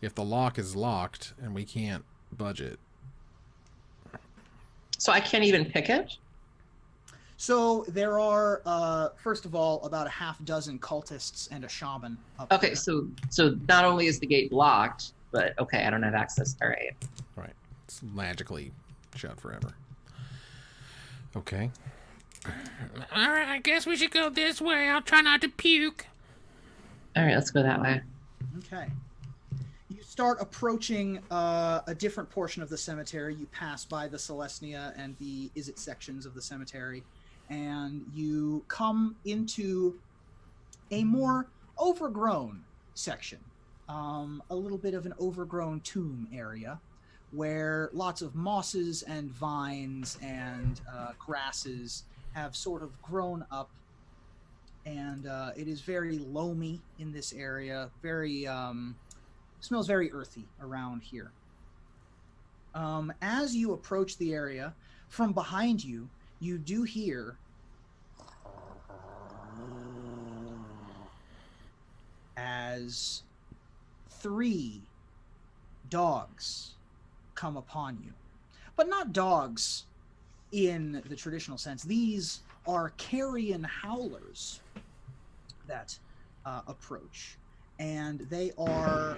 if the lock is locked and we can't budge it. So I can't even pick it? So there are, first of all, about a half dozen cultists and a shaman up Okay, there. so not only is the gate blocked, but okay, I don't have access. All right. Right. It's magically shut forever. Okay. All right, I guess we should go this way. I'll try not to puke. All right, let's go that way. Okay. You start approaching a different portion of the cemetery. You pass by the Celestia and the Izzet sections of the cemetery, and you come into a more overgrown section. A little bit of an overgrown tomb area where lots of mosses and vines and grasses have sort of grown up, and it is very loamy in this area, very smells very earthy around here. As you approach the area, from behind you, you do hear as 3 dogs come upon you. But not dogs in the traditional sense. These are carrion howlers that approach. And they are...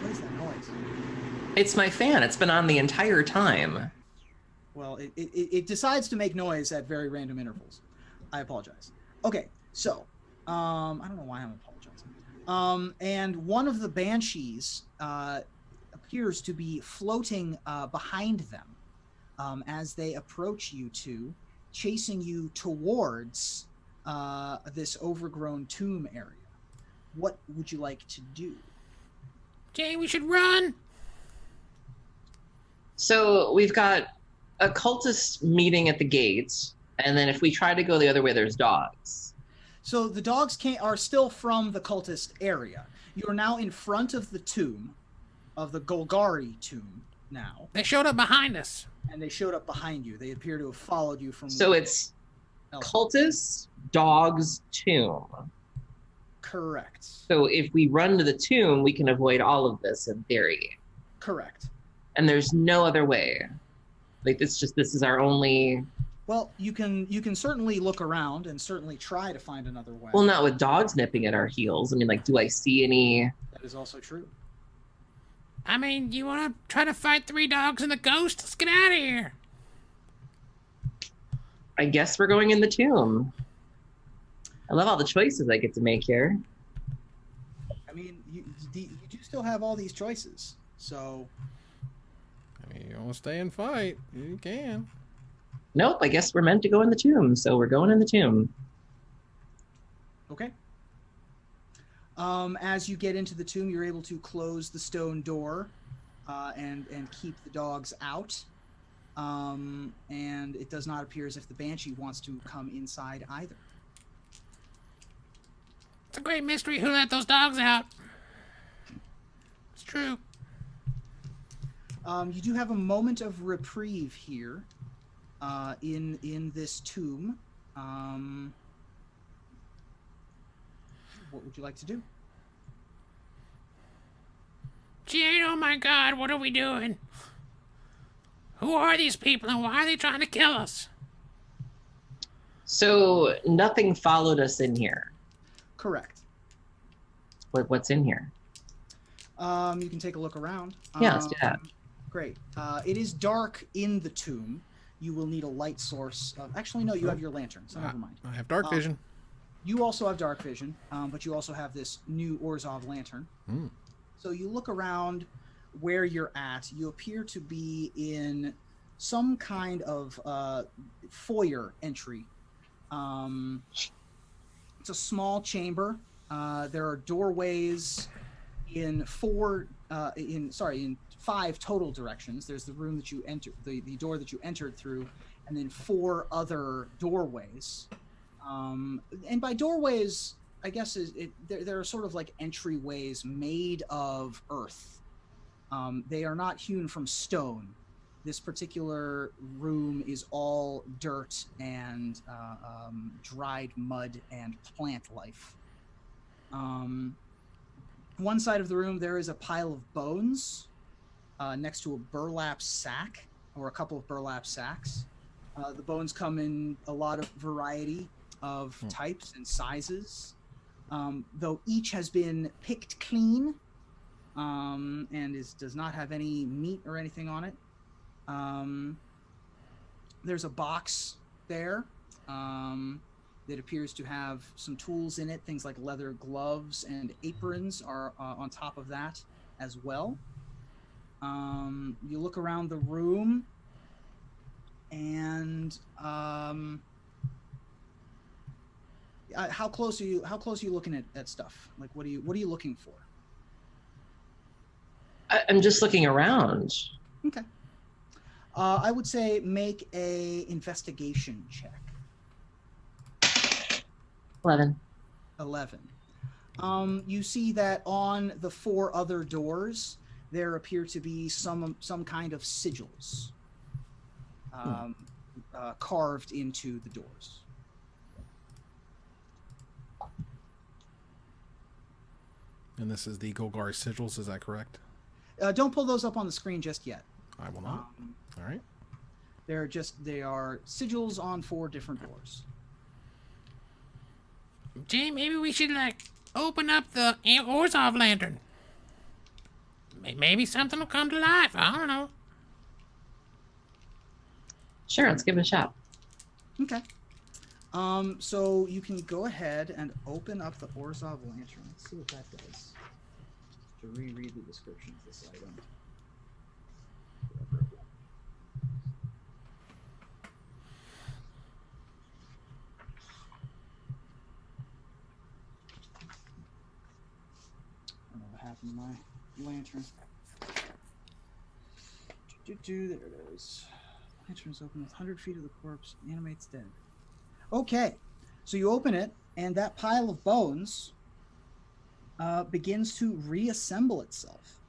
what is that noise? It's my fan. It's been on the entire time. Well, it decides to make noise at very random intervals. I apologize. Okay, so, I don't know why I'm apologizing. And one of the banshees appears to be floating behind them as they approach you two, chasing you towards this overgrown tomb area. What would you like to do? Jay, we should run. So we've got a cultist meeting at the gates, and then if we try to go the other way, there's dogs. So the dogs are still from the cultist area. You are now in front of the tomb, of the Golgari tomb now. They showed up behind us. And they showed up behind you. They appear to have followed you from... So it's cultists, dogs, tomb. Correct. So if we run to the tomb, we can avoid all of this in theory. Correct. And there's no other way. Like this is our only... Well, you can certainly look around and certainly try to find another way. Well, not with dogs nipping at our heels. I mean, like, do I see any... That is also true. I mean, you want to try to fight 3 dogs and the ghost? Let's get out of here. I guess we're going in the tomb. I love all the choices I get to make here. I mean, you do still have all these choices, so... I mean, you want to stay and fight, you can. Nope, I guess we're meant to go in the tomb, so we're going in the tomb. Okay. As you get into the tomb, you're able to close the stone door and keep the dogs out. And it does not appear as if the Banshee wants to come inside either. It's a great mystery who let those dogs out. It's true. You do have a moment of reprieve here in this tomb. What would you like to do? Jane, oh my god, what are we doing? Who are these people and why are they trying to kill us? So nothing followed us in here. Correct. What's in here? You can take a look around. Yeah, let's do that. Great. It is dark in the tomb. You will need a light source. Actually, no, you have your lantern, so never mind. I have dark vision. You also have dark vision, but you also have this new Orzhov lantern. Mm. So you look around where you're at. You appear to be in some kind of foyer entry. It's a small chamber. There are doorways in five total directions. There's the room that you entered, the door that you entered through, and then 4 other doorways. And by doorways, I guess there are sort of like entryways made of earth. They are not hewn from stone. This particular room is all dirt and dried mud and plant life. One side of the room, there is a pile of bones next to a burlap sack, or a couple of burlap sacks. The bones come in a lot of variety of types and sizes, though each has been picked clean and does not have any meat or anything on it. There's a box there that appears to have some tools in it. Things like leather gloves and aprons are on top of that as well. You look around the room, and how close are you looking at stuff? Like, what are you looking for? I'm just looking around. Okay. I would say make a investigation check. 11. You see that on the 4 other doors, there appear to be some kind of sigils carved into the doors. And this is the Golgari sigils, is that correct? Don't pull those up on the screen just yet. I will not. All right. They are sigils on 4 different doors. Jay, maybe we should, open up the Orzhov lantern. Maybe something will come to life. I don't know. Sure, let's give it a shot. Okay. So you can go ahead and open up the Orzhov lantern. Let's see what that does. To reread the description of this item. I don't know what happened to my lantern. There it is. Lantern is open with 100 feet of the corpse. Animates dead. Okay, so you open it, and that pile of bones begins to reassemble itself.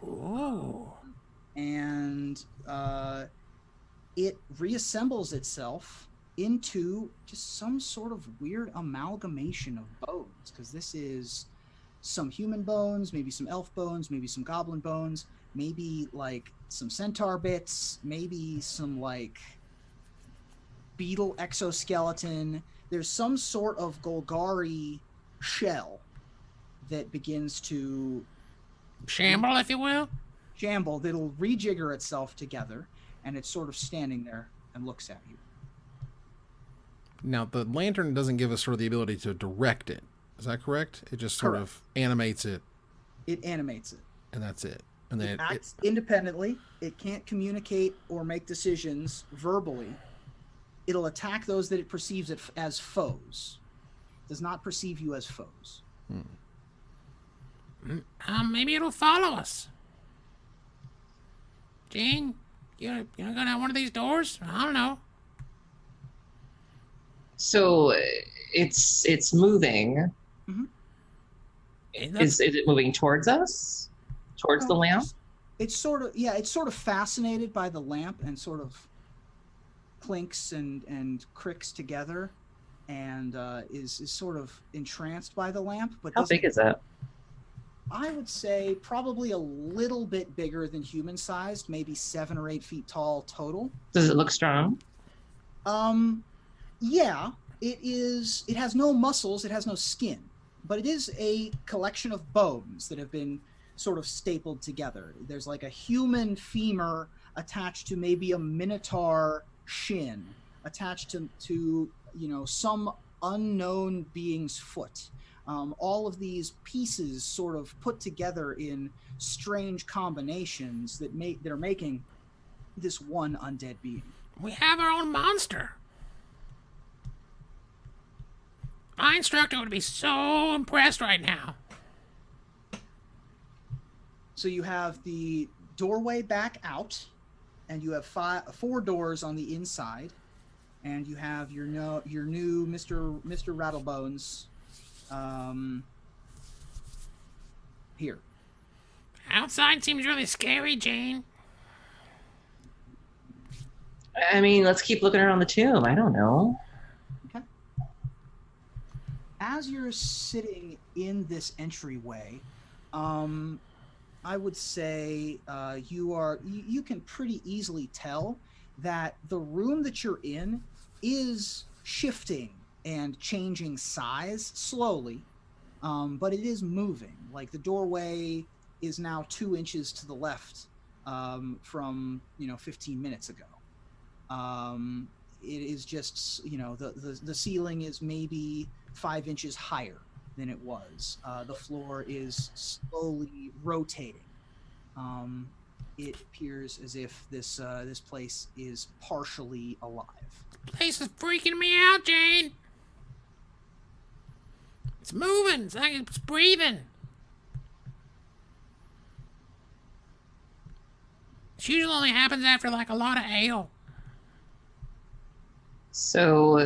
Ooh. And it reassembles itself into just some sort of weird amalgamation of bones, because this is some human bones, maybe some elf bones, maybe some goblin bones, maybe like some centaur bits, maybe some like beetle exoskeleton. There's some sort of Golgari shell that begins to Shamble, if you will. shamble, that'll rejigger itself together, and it's sort of standing there and looks at you. Now, the lantern doesn't give us sort of the ability to direct it. Is that correct? It just sort of animates it. It animates it. And that's it. And then It acts independently. It can't communicate or make decisions verbally. It'll attack those that it perceives it as foes. Does not perceive you as foes. Maybe it'll follow us. Gene, you gonna go down one of these doors? I don't know. So it's moving. Mm-hmm. Is it moving towards us? Towards the lamp? It's sort of fascinated by the lamp and sort of clinks and cricks together, and is sort of entranced by the lamp. But How big is that? I would say probably a little bit bigger than human-sized, maybe 7 or 8 feet tall total. Does it look strong? Yeah, it is. It has no muscles, it has no skin, but it is a collection of bones that have been sort of stapled together. There's like a human femur attached to maybe a minotaur shin, attached to some unknown being's foot. All of these pieces sort of put together in strange combinations that are making this one undead being. We have our own monster. My instructor would be so impressed right now. So you have the doorway back out, and you have 4 doors on the inside, and you have your new Mr. Rattlebones here. Outside seems really scary, Jane. I mean, let's keep looking around the tomb. I don't know. Okay. As you're sitting in this entryway, I would say you can pretty easily tell that the room that you're in is shifting and changing size slowly, but it is moving. Like the doorway is now 2 inches to the left from 15 minutes ago. It is just the ceiling is maybe 5 inches higher than it was. The floor is slowly rotating. It appears as if this place is partially alive. The place is freaking me out, Jane. It's moving. It's like it's breathing. It usually only happens after like a lot of ale. So,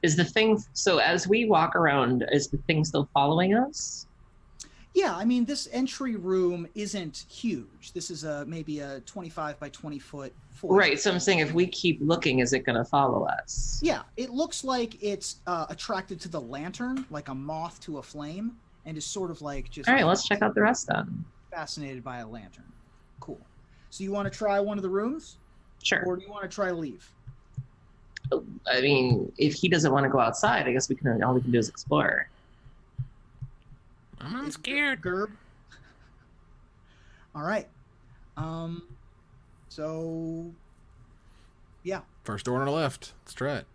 is the thing, so as we walk around, is the thing still following us? Yeah, I mean, this entry room isn't huge. This is maybe a 25 by 20 foot foyer. Right, so I'm saying if we keep looking, is it going to follow us? Yeah, it looks like it's attracted to the lantern, like a moth to a flame, and is sort of like just... All right, let's check out the rest then. Fascinated by a lantern. Cool. So you want to try one of the rooms? Sure. Or do you want to try leave? I mean, if he doesn't want to go outside, I guess all we can do is explore. I'm scared. Gerb. All right. So, yeah. First door on the left. Let's try it.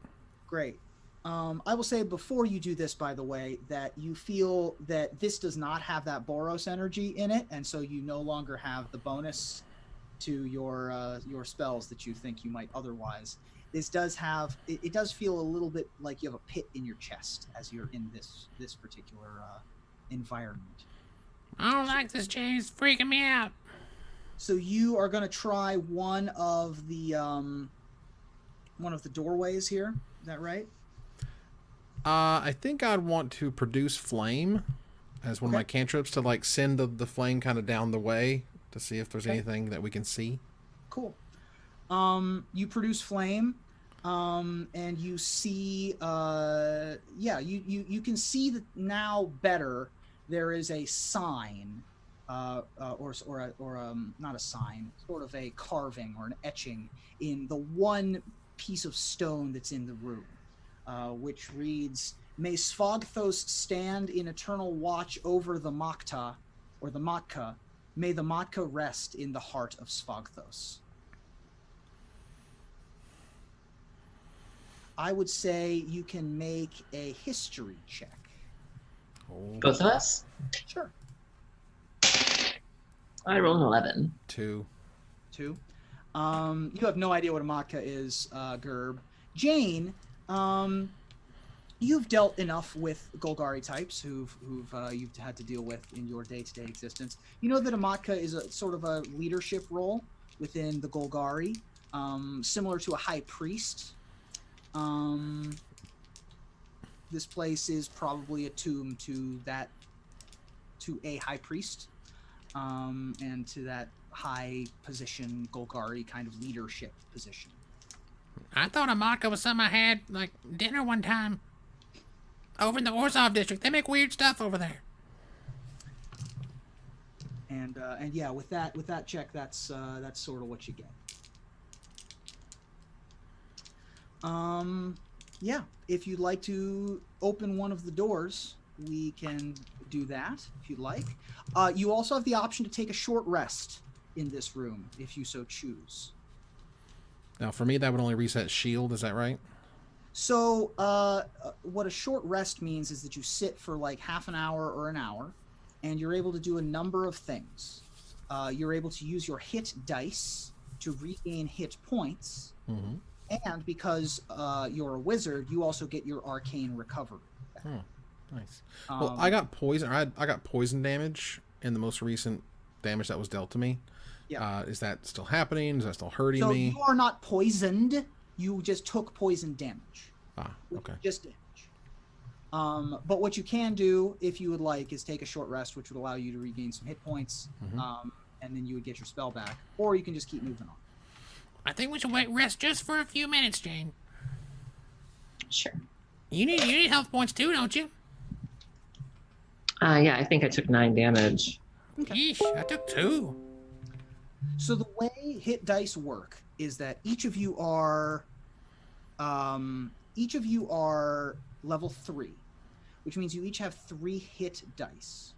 Great. I will say before you do this, by the way, that you feel that this does not have that Boros energy in it, and so you no longer have the bonus to your spells that you think you might otherwise. This does have it does feel a little bit like you have a pit in your chest as you're in this particular environment. I don't like this, Jane. It's freaking me out. So you are going to try one of the doorways here. Is that right? I think I'd want to produce flame as one of my cantrips to like send the flame kind of down the way to see if there's anything that we can see. Cool. You produce flame, and you see, you can see that now better. There is a sign, not a sign, sort of a carving or an etching in the one piece of stone that's in the room, which reads, "May Svogthos stand in eternal watch over the Makta, or the Matka. May the Matka rest in the heart of Svogthos." I would say you can make a history check. Both of us? Sure. I rolled an 11. 2. You have no idea what a matka is, Gerb. Jane, you've dealt enough with Golgari types who've you've had to deal with in your day-to-day existence. You know that a matka is a sort of a leadership role within the Golgari, similar to a high priest. This place is probably a tomb to a high priest, and to that high position Golgari kind of leadership position. I thought a matka was something I had like dinner one time. Over in the Orzhov district. They make weird stuff over there. And yeah, with that check, that's sort of what you get. Yeah, if you'd like to open one of the doors, we can do that if you'd like. You also have the option to take a short rest in this room if you so choose. Now, for me, that would only reset shield. Is that right? So what a short rest means is that you sit for like half an hour or an hour, and you're able to do a number of things. You're able to use your hit dice to regain hit points. Mm-hmm. And because you're a wizard, you also get your arcane recovery. Oh, nice. Well, I got poison. I got poison damage in the most recent damage that was dealt to me. Yeah. Is that still happening? Is that still hurting So me? you are not poisoned. You just took poison damage. Ah, okay. Just damage. But what you can do, if you would like, is take a short rest, which would allow you to regain some hit points, Mm-hmm. and then you would get your spell back. Or you can just keep moving on. I think we should rest just for a few minutes, Jane. Sure. You need health points too, don't you? Yeah, I think I took 9 damage. Yeesh, I took 2. So the way hit dice work is that each of you are level 3, which means you each have 3 hit dice.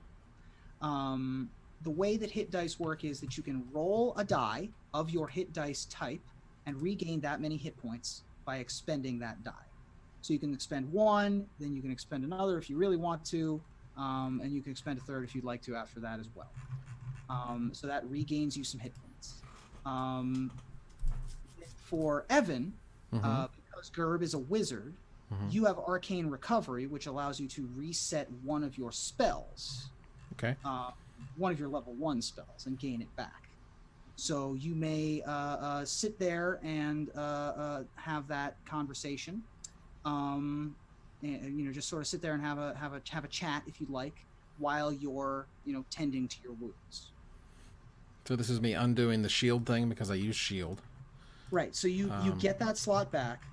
The way that hit dice work is that you can roll a die of your hit dice type and regain that many hit points by expending that die. So you can expend 1, then you can expend another if you really want to, and you can expend a third if you'd like to after that as well. So that regains you some hit points. For Evan, because Gerb is a wizard, you have arcane recovery, which allows you to reset one of your spells. Okay. One of your level 1 spells and gain it back. So you may sit there and have that conversation, and just sort of sit there and have a chat if you'd like, while you're tending to your wounds. So this is me undoing the shield thing because I used shield. Right. So you get that slot back.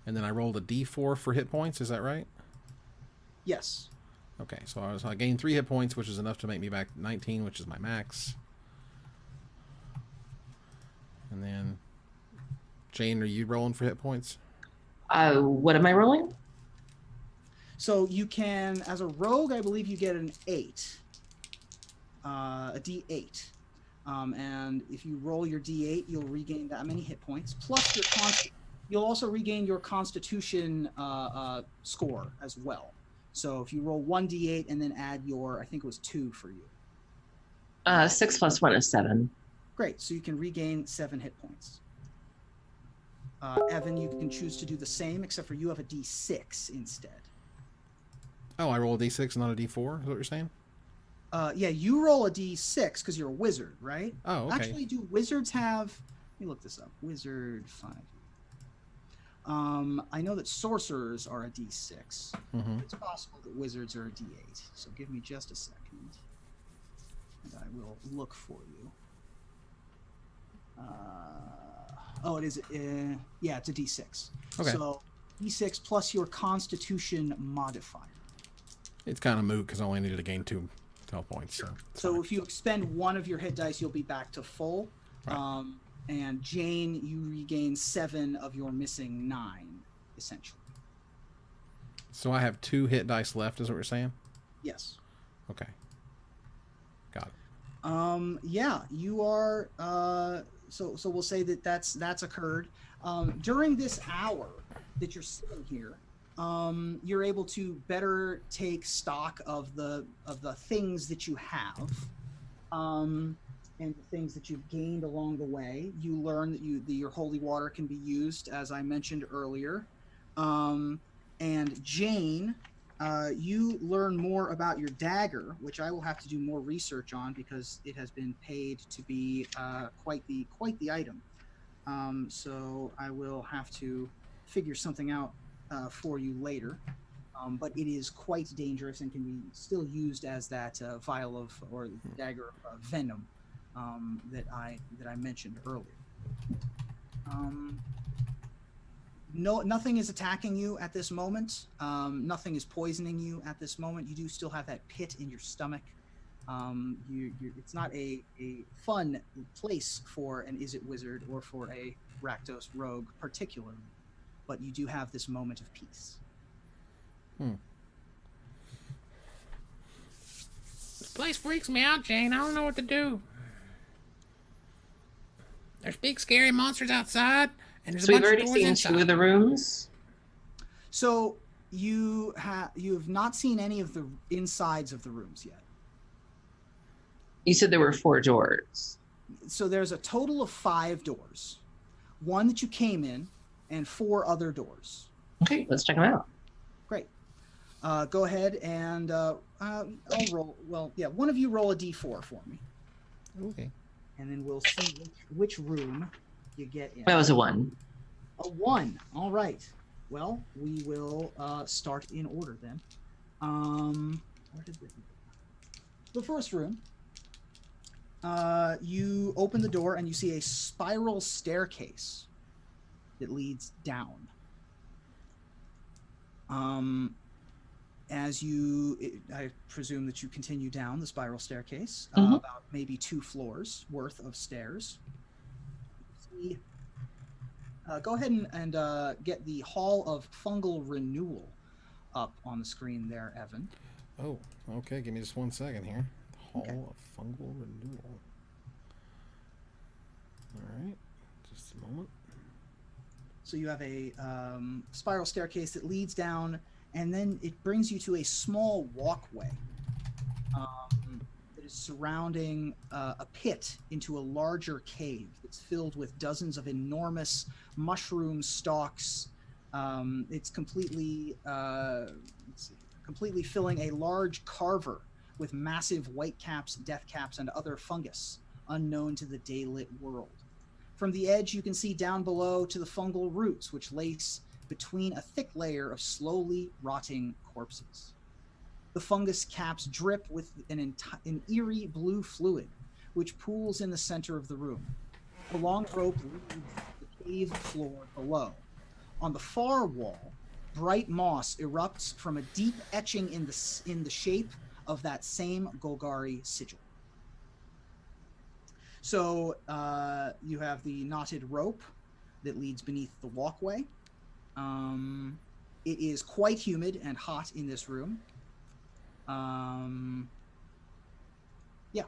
And then I rolled a D4 for hit points. Is that right? Yes. Okay, so I gained 3 hit points, which is enough to make me back 19, which is my max. And then, Jane, are you rolling for hit points? What am I rolling? So you can, as a rogue, I believe you get an 8, a D8. And if you roll your D8, you'll regain that many hit points. Plus you'll also regain your Constitution score as well. So if you roll 1 D8 and then add your, I think it was 2 for you. 6 plus 1 is 7. Great. So you can regain 7 hit points. Evan, you can choose to do the same, except for you have a D6 instead. Oh, I roll a D6 and not a D4, is what you're saying? Yeah, you roll a D6 because you're a wizard, right? Oh, okay. Actually, do wizards have... Let me look this up. Wizard 5. I know that sorcerers are a D6. It's possible that wizards are a D8. So give me just a second, and I will look for you. Oh, it is. Yeah, it's a D6. Okay. So D6 plus your Constitution modifier. It's kind of moot because I only needed to gain 2 health points. So if you expend 1 of your hit dice, you'll be back to full. Right. And Jane, you regain 7 of your missing 9, essentially. So I have 2 hit dice left, is what you're saying? Yes. Okay. Got it. Yeah, you are. So we'll say that that's occurred. During this hour that you're sitting here, you're able to better take stock of the things that you have. And the things that you've gained along the way. You learn that your holy water can be used, as I mentioned earlier. And Jane, you learn more about your dagger, which I will have to do more research on because it has been paid to be quite the item. So I will have to figure something out for you later. But it is quite dangerous and can be still used as that vial of, or dagger of venom. That I mentioned earlier. No, nothing is attacking you at this moment. Nothing is poisoning you at this moment. You do still have that pit in your stomach. It's not a fun place for an Izzet wizard or for a Rakdos rogue particularly, but you do have this moment of peace. This place freaks me out, Jane. I don't know what to do. There's big scary monsters outside, and there's So a we've bunch already of doors seen inside. 2 of the rooms. So you have not seen any of the insides of the rooms yet. You said there were 4 doors. So there's a total of 5 doors. 1 that you came in, and 4 other doors. Okay, let's check them out. Great. Go ahead and I'll roll. Well, yeah, one of you roll a d4 for me, Okay. and then we'll see which room you get in. That was a 1. A 1. All right. Well, we will start in order then. Where did we go? The first room. You open the door and you see a spiral staircase that leads down. I presume that you continue down the spiral staircase, about maybe 2 floors worth of stairs. Go ahead and get the Hall of Fungal Renewal up on the screen there, Evan. Oh, okay. Give me just 1 second here. Hall Okay. of Fungal Renewal. All right. Just a moment. So you have a spiral staircase that leads down, and then it brings you to a small walkway that is surrounding a pit into a larger cave that's filled with dozens of enormous mushroom stalks. It's completely filling a large carver with massive white caps, death caps, and other fungus unknown to the daylit world. From the edge, you can see down below to the fungal roots, which lace between a thick layer of slowly rotting corpses. The fungus caps drip with an eerie blue fluid, which pools in the center of the room. A long rope leads the cave floor below. On the far wall, bright moss erupts from a deep etching in the shape of that same Golgari sigil. So you have the knotted rope that leads beneath the walkway. It is quite humid and hot in this room. Yeah.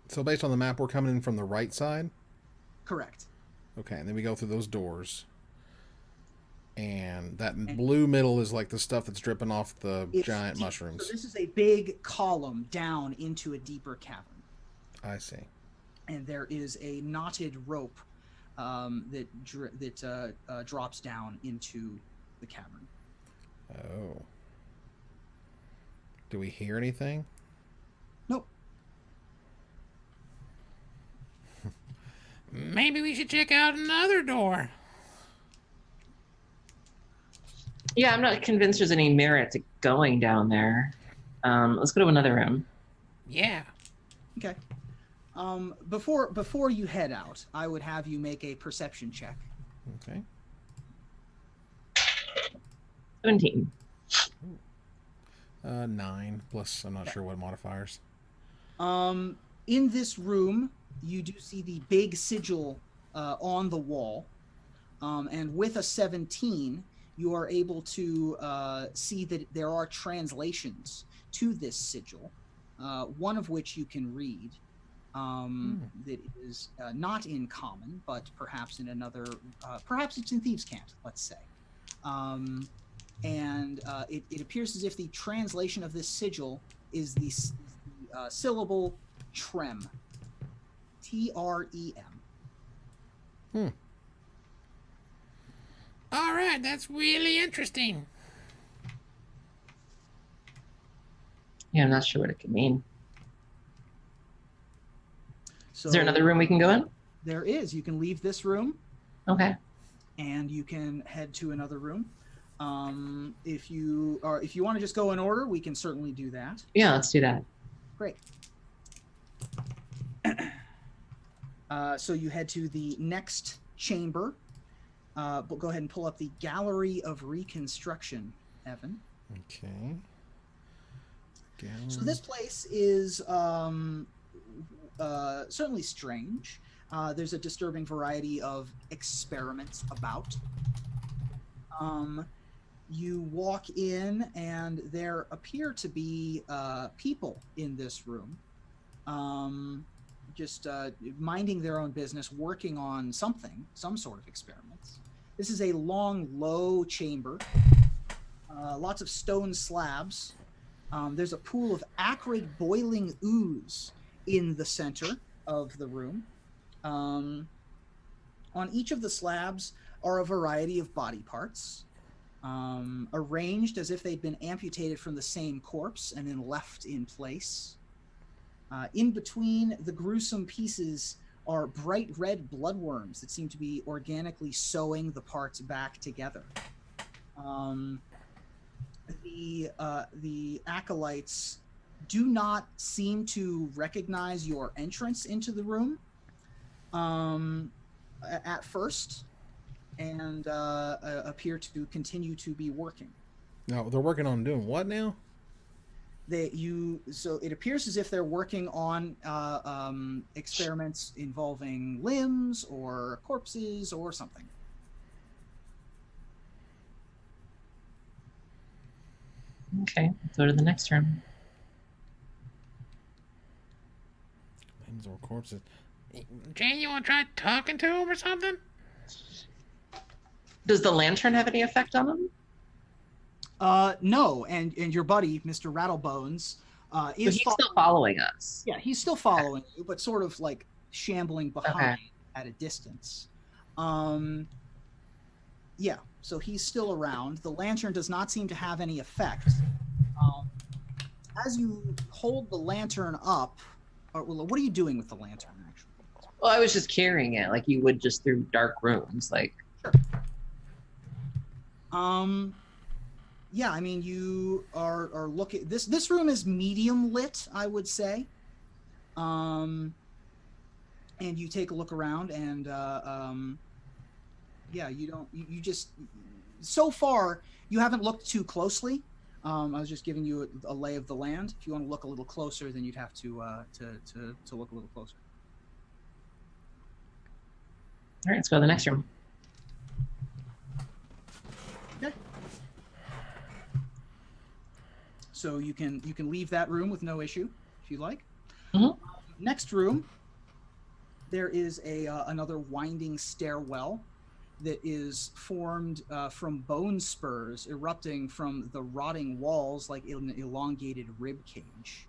So based on the map, we're coming in from the right side? Correct. Okay, and then we go through those doors. And that blue middle is like the stuff that's dripping off the giant mushrooms. So this is a big column down into a deeper cavern. I see. And there is a knotted rope that drops down into the cavern. Oh. Do we hear anything? Nope. Maybe we should check out another door. Yeah, I'm not convinced there's any merit to going down there. Let's go to another room. Yeah. Okay. Before you head out, I would have you make a perception check. Okay. 17. 9 plus I'm not sure what modifiers. In this room, you do see the big sigil on the wall, and with a 17, you are able to see that there are translations to this sigil, one of which you can read. That is not in common, but perhaps in another, perhaps it's in Thieves' Cant, let's say. It appears as if the translation of this sigil is the syllable trem. T-R-E-M. All right, that's really interesting. Yeah, I'm not sure what it could mean. So Is there another room we can go in? There is. You can leave this room. Okay. And you can head to another room. If you want to just go in order, we can certainly do that. Yeah, let's do that. Great. So you head to the next chamber. But go ahead and pull up the Gallery of Reconstruction, Evan. Okay. So this place is certainly strange. There's a disturbing variety of experiments about. You walk in, and there appear to be people in this room, just minding their own business, working on something, some sort of experiments. This is a long, low chamber, lots of stone slabs. There's a pool of acrid, boiling ooze in the center of the room. On each of the slabs are a variety of body parts, arranged as if they'd been amputated from the same corpse and then left in place. In between the gruesome pieces are bright red bloodworms that seem to be organically sewing the parts back together. The acolytes do not seem to recognize your entrance into the room at first, and appear to continue to be working. No, they're working on doing what now? So it appears as if they're working on experiments involving limbs or corpses or something. Okay, go to the next room. Limbs or corpses. Jane, you want to try talking to him or something? Does the lantern have any effect on them? No, and your buddy, Mr. Rattlebones, So he's still following us. Yeah, he's still following you, but sort of like shambling behind at a distance. Yeah, so he's still around. The lantern does not seem to have any effect. As you hold the lantern up, what are you doing with the lantern, actually? Well, I was just carrying it like you would just through dark rooms, like. Sure. Yeah, I mean, you are looking. This room is medium lit, I would say. And you take a look around, and yeah, you just, so far you haven't looked too closely. I was just giving you a lay of the land. If you want to look a little closer, then you'd have to look a little closer. All right, let's go to the next room. Okay. So you can leave that room with no issue if you like. Mm-hmm. Next room, there is another winding stairwell that is formed from bone spurs erupting from the rotting walls like an elongated rib cage.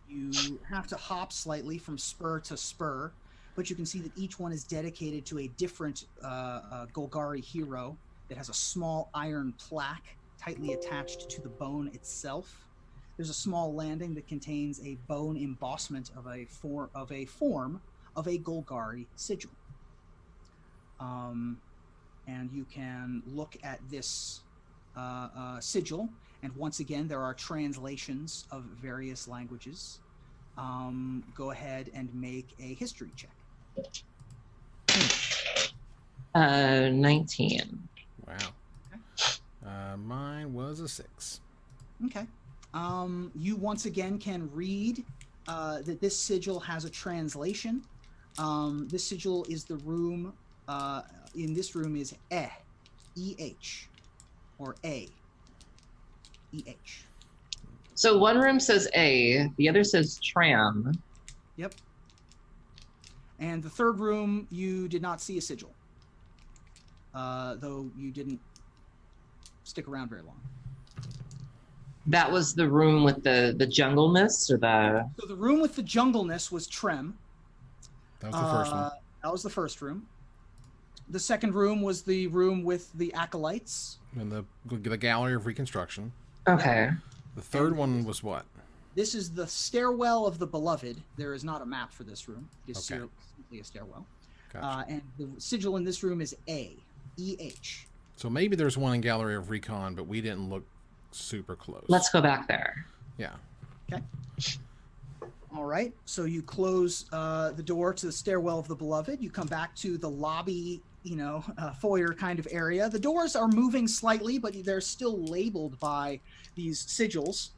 You have to hop slightly from spur to spur, but you can see that each one is dedicated to a different Golgari hero that has a small iron plaque tightly attached to the bone itself. There's a small landing that contains a bone embossment of a form of a Golgari sigil. And you can look at this sigil, and once again, there are translations of various languages. Go ahead and make a history check. 19. Wow. Okay. Mine was a 6. Okay. You once again can read that this sigil has a translation. This sigil is the room, in this room is E-H, or A, E-H. So one room says A, the other says tram. Yep. And the third room, you did not see a sigil, though you didn't stick around very long. That was the room with the jungleness, or the... So the room with the jungleness was Trem. That was the first one. That was the first room. The second room was the room with the acolytes. And the Gallery of Reconstruction. Okay. The third one was what? This is the Stairwell of the Beloved. There is not a map for this room. It is simply a stairwell. Gotcha. And the sigil in this room is A, E-H. So maybe there's one in Gallery of Recon, but we didn't look super close. Let's go back there. Yeah. Okay. All right. So you close the door to the stairwell of the beloved. You come back to the lobby, foyer kind of area. The doors are moving slightly, but they're still labeled by these sigils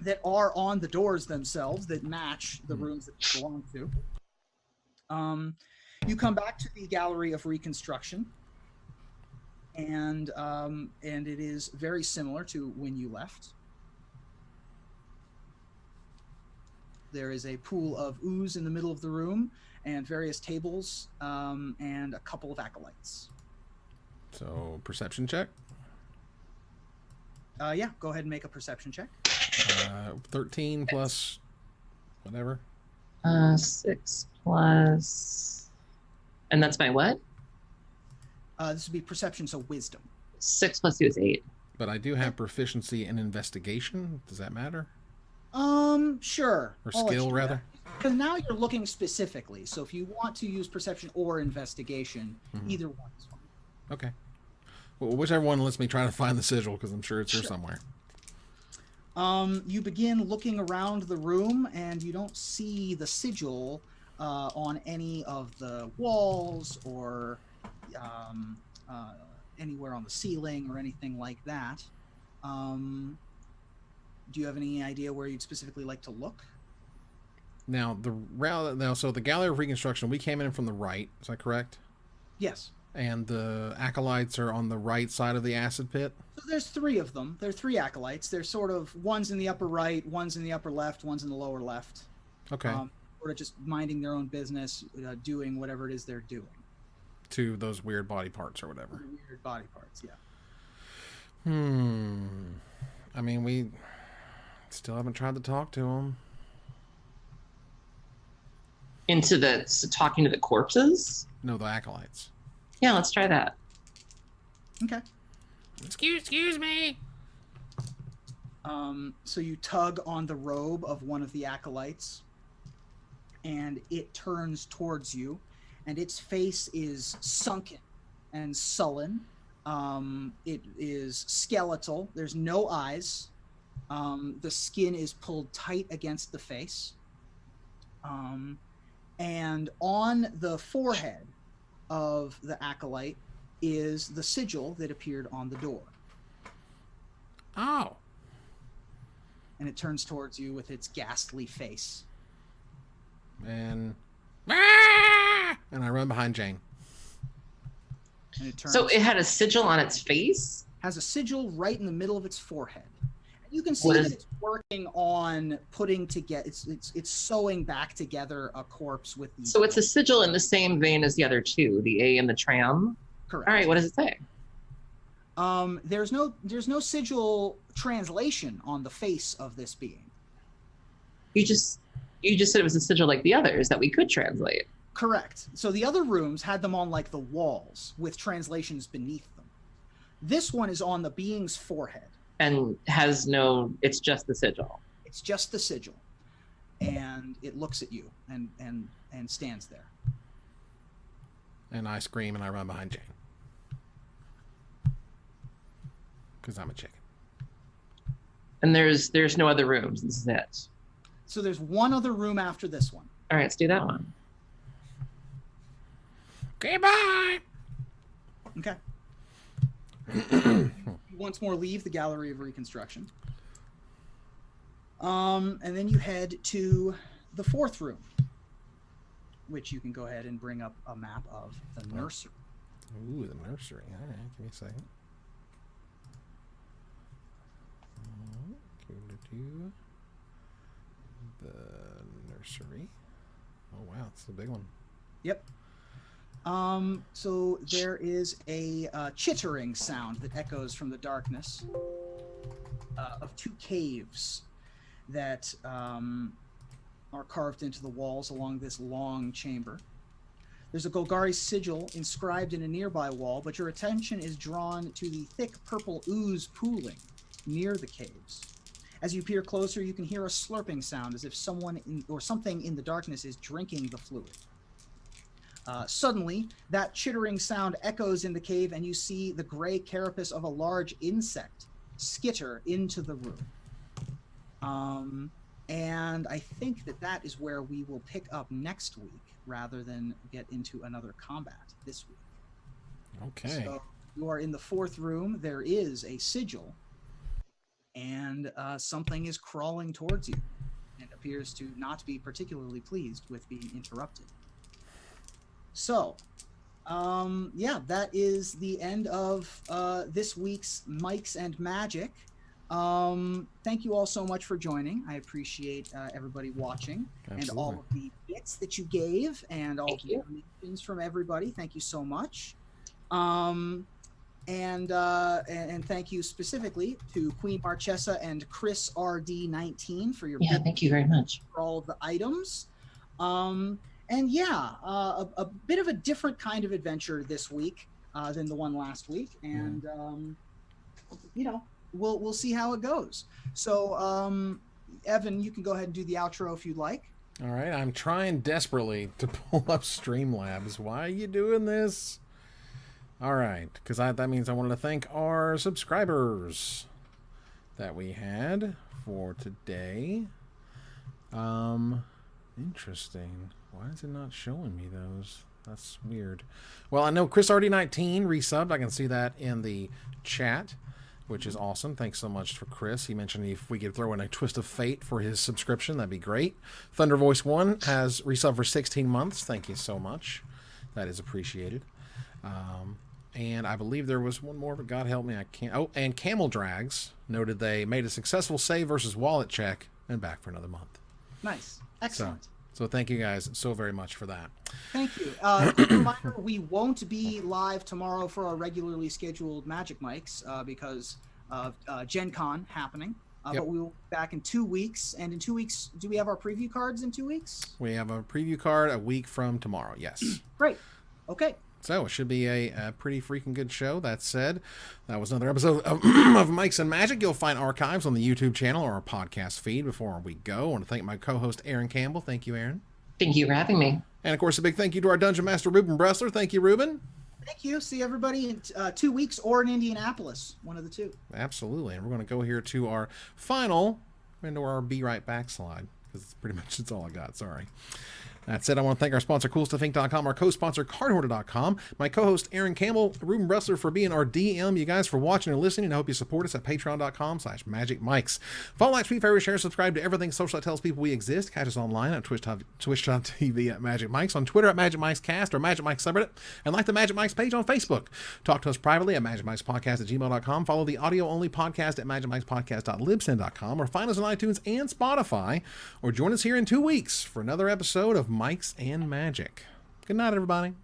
that are on the doors themselves that match the rooms that they belong to. You come back to the Gallery of Reconstruction, and it is very similar to when you left. There is a pool of ooze in the middle of the room, and various tables, and a couple of acolytes. So, perception check. Yeah, go ahead and make a perception check. 13 plus whatever. 6 plus... And that's my what? This would be perception, so wisdom. 6 plus 2 is 8. But I do have proficiency in investigation. Does that matter? Sure. Or skill, rather? Because now you're looking specifically. So if you want to use perception or investigation, either one is fine. Okay. Well, whichever one lets me try to find the sigil, because I'm sure it's here somewhere. You begin looking around the room, and you don't see the sigil on any of the walls or anywhere on the ceiling or anything like that. Do you have any idea where you'd specifically like to look? Now, so the Gallery of Reconstruction, we came in from the right. Is that correct? Yes. And the acolytes are on the right side of the acid pit? So there's 3 of them. There are 3 acolytes. They're sort of, one's in the upper right, one's in the upper left, one's in the lower left. Okay. Sort of just minding their own business, doing whatever it is they're doing. To those weird body parts or whatever. Weird body parts, yeah. I mean, we still haven't tried to talk to them. Talking to the corpses? No, the acolytes. Yeah, let's try that. Okay. Excuse me. So you tug on the robe of one of the acolytes, and it turns towards you, and its face is sunken and sullen. It is skeletal. There's no eyes. The skin is pulled tight against the face. And on the forehead of the acolyte is the sigil that appeared on the door. Oh. And it turns towards you with its ghastly face. And Ah! I run behind Jane. And it turns, So it had a sigil on its face? has a sigil right in the middle of its forehead. And you can see What that is- it's working on putting together, it's sewing back together a corpse with these. So it's a sigil in the same vein as the other 2, the A and the tram. Correct. All right, what does it say? There's no sigil translation on the face of this being. You just said it was a sigil like the others that we could translate. Correct. So the other rooms had them on like the walls with translations beneath them. This one is on the being's forehead. And it's just the sigil. It's just the sigil. And it looks at you and stands there. And I scream and I run behind Jane. Because I'm a chicken. And there's no other rooms. This is it. So there's one other room after this one. All right, let's do that one. Okay, bye. Okay. You once more leave the Gallery of Reconstruction. And then you head to the 4th room, which you can go ahead and bring up a map of the nursery. Ooh, the nursery. All right, give me a second. The nursery. Oh, wow, it's a big one. Yep. So there is a chittering sound that echoes from the darkness of 2 caves that are carved into the walls along this long chamber. There's a Golgari sigil inscribed in a nearby wall, but your attention is drawn to the thick purple ooze pooling near the caves. As you peer closer, you can hear a slurping sound as if someone or something in the darkness is drinking the fluid. Suddenly, that chittering sound echoes in the cave, and you see the gray carapace of a large insect skitter into the room. And I think that is where we will pick up next week rather than get into another combat this week. Okay. So you are in the fourth room. There is a sigil, and something is crawling towards you. It appears to not be particularly pleased with being interrupted. So, that is the end of this week's Mikes and Magic. Thank you all so much for joining. I appreciate everybody watching. Absolutely. And all of the bits that you gave and all Thank the you. donations from everybody. Thank you so much. And thank you specifically to Queen Marchesa and Chris RD19 for your Yeah, thank you very much. for all of the items. A bit of a different kind of adventure this week than the one last week, and we'll see how it goes. So, Evan, you can go ahead and do the outro if you'd like. All right, I'm trying desperately to pull up Streamlabs. Why are you doing this? All right, because that means I wanted to thank our subscribers that we had for today. Interesting. Why is it not showing me those? That's weird. Well, I know Chris RD19 resubbed. I can see that in the chat, which is awesome. Thanks so much for Chris. He mentioned if we could throw in a twist of fate for his subscription, that'd be great. Thunder Voice 1 has resubbed for 16 months. Thank you so much. That is appreciated. And I believe there was one more, but God help me, I can't. Oh, and Camel Drags noted they made a successful save versus wallet check and back for another month. Nice. Excellent. So thank you guys so very much for that. Thank you. Quick reminder, we won't be live tomorrow for our regularly scheduled Magic Mics because of Gen Con happening. Yep. But we will be back in 2 weeks. And in 2 weeks, do we have our preview cards in 2 weeks? We have a preview card a week from tomorrow, yes. Great. Okay. So it should be a pretty freaking good show. That said, that was another episode of Mikes and Magic. You'll find archives on the YouTube channel or our podcast feed. Before we go, I want to thank my co-host, Aaron Campbell. Thank you, Aaron. Thank you for having me. And, of course, a big thank you to our Dungeon Master, Ruben Bressler. Thank you, Ruben. Thank you. See everybody in 2 weeks or in Indianapolis. One of the two. Absolutely. And we're going to go here to our final, into our Be Right Back slide, because it's all I got. Sorry. That said, I want to thank our sponsor, CoolStuffInc.com, our co-sponsor, CardHoarder.com, my co-host, Aaron Campbell, Ruben Bressler for being our DM, you guys for watching and listening, and I hope you support us at Patreon.com/MagicMikes. Follow, like, tweet, favorite, share, subscribe to everything social that tells people we exist. Catch us online at Twitch.tv at Magic Mikes, on Twitter at Magic Mikes Cast or Magic Mikes subreddit, and like the Magic Mikes page on Facebook. Talk to us privately at MagicMikesPodcast@gmail.com. Follow the audio-only podcast at MagicMikesPodcast.libsyn.com, or find us on iTunes and Spotify, or join us here in 2 weeks for another episode of Mikes and Magic. Good night, everybody.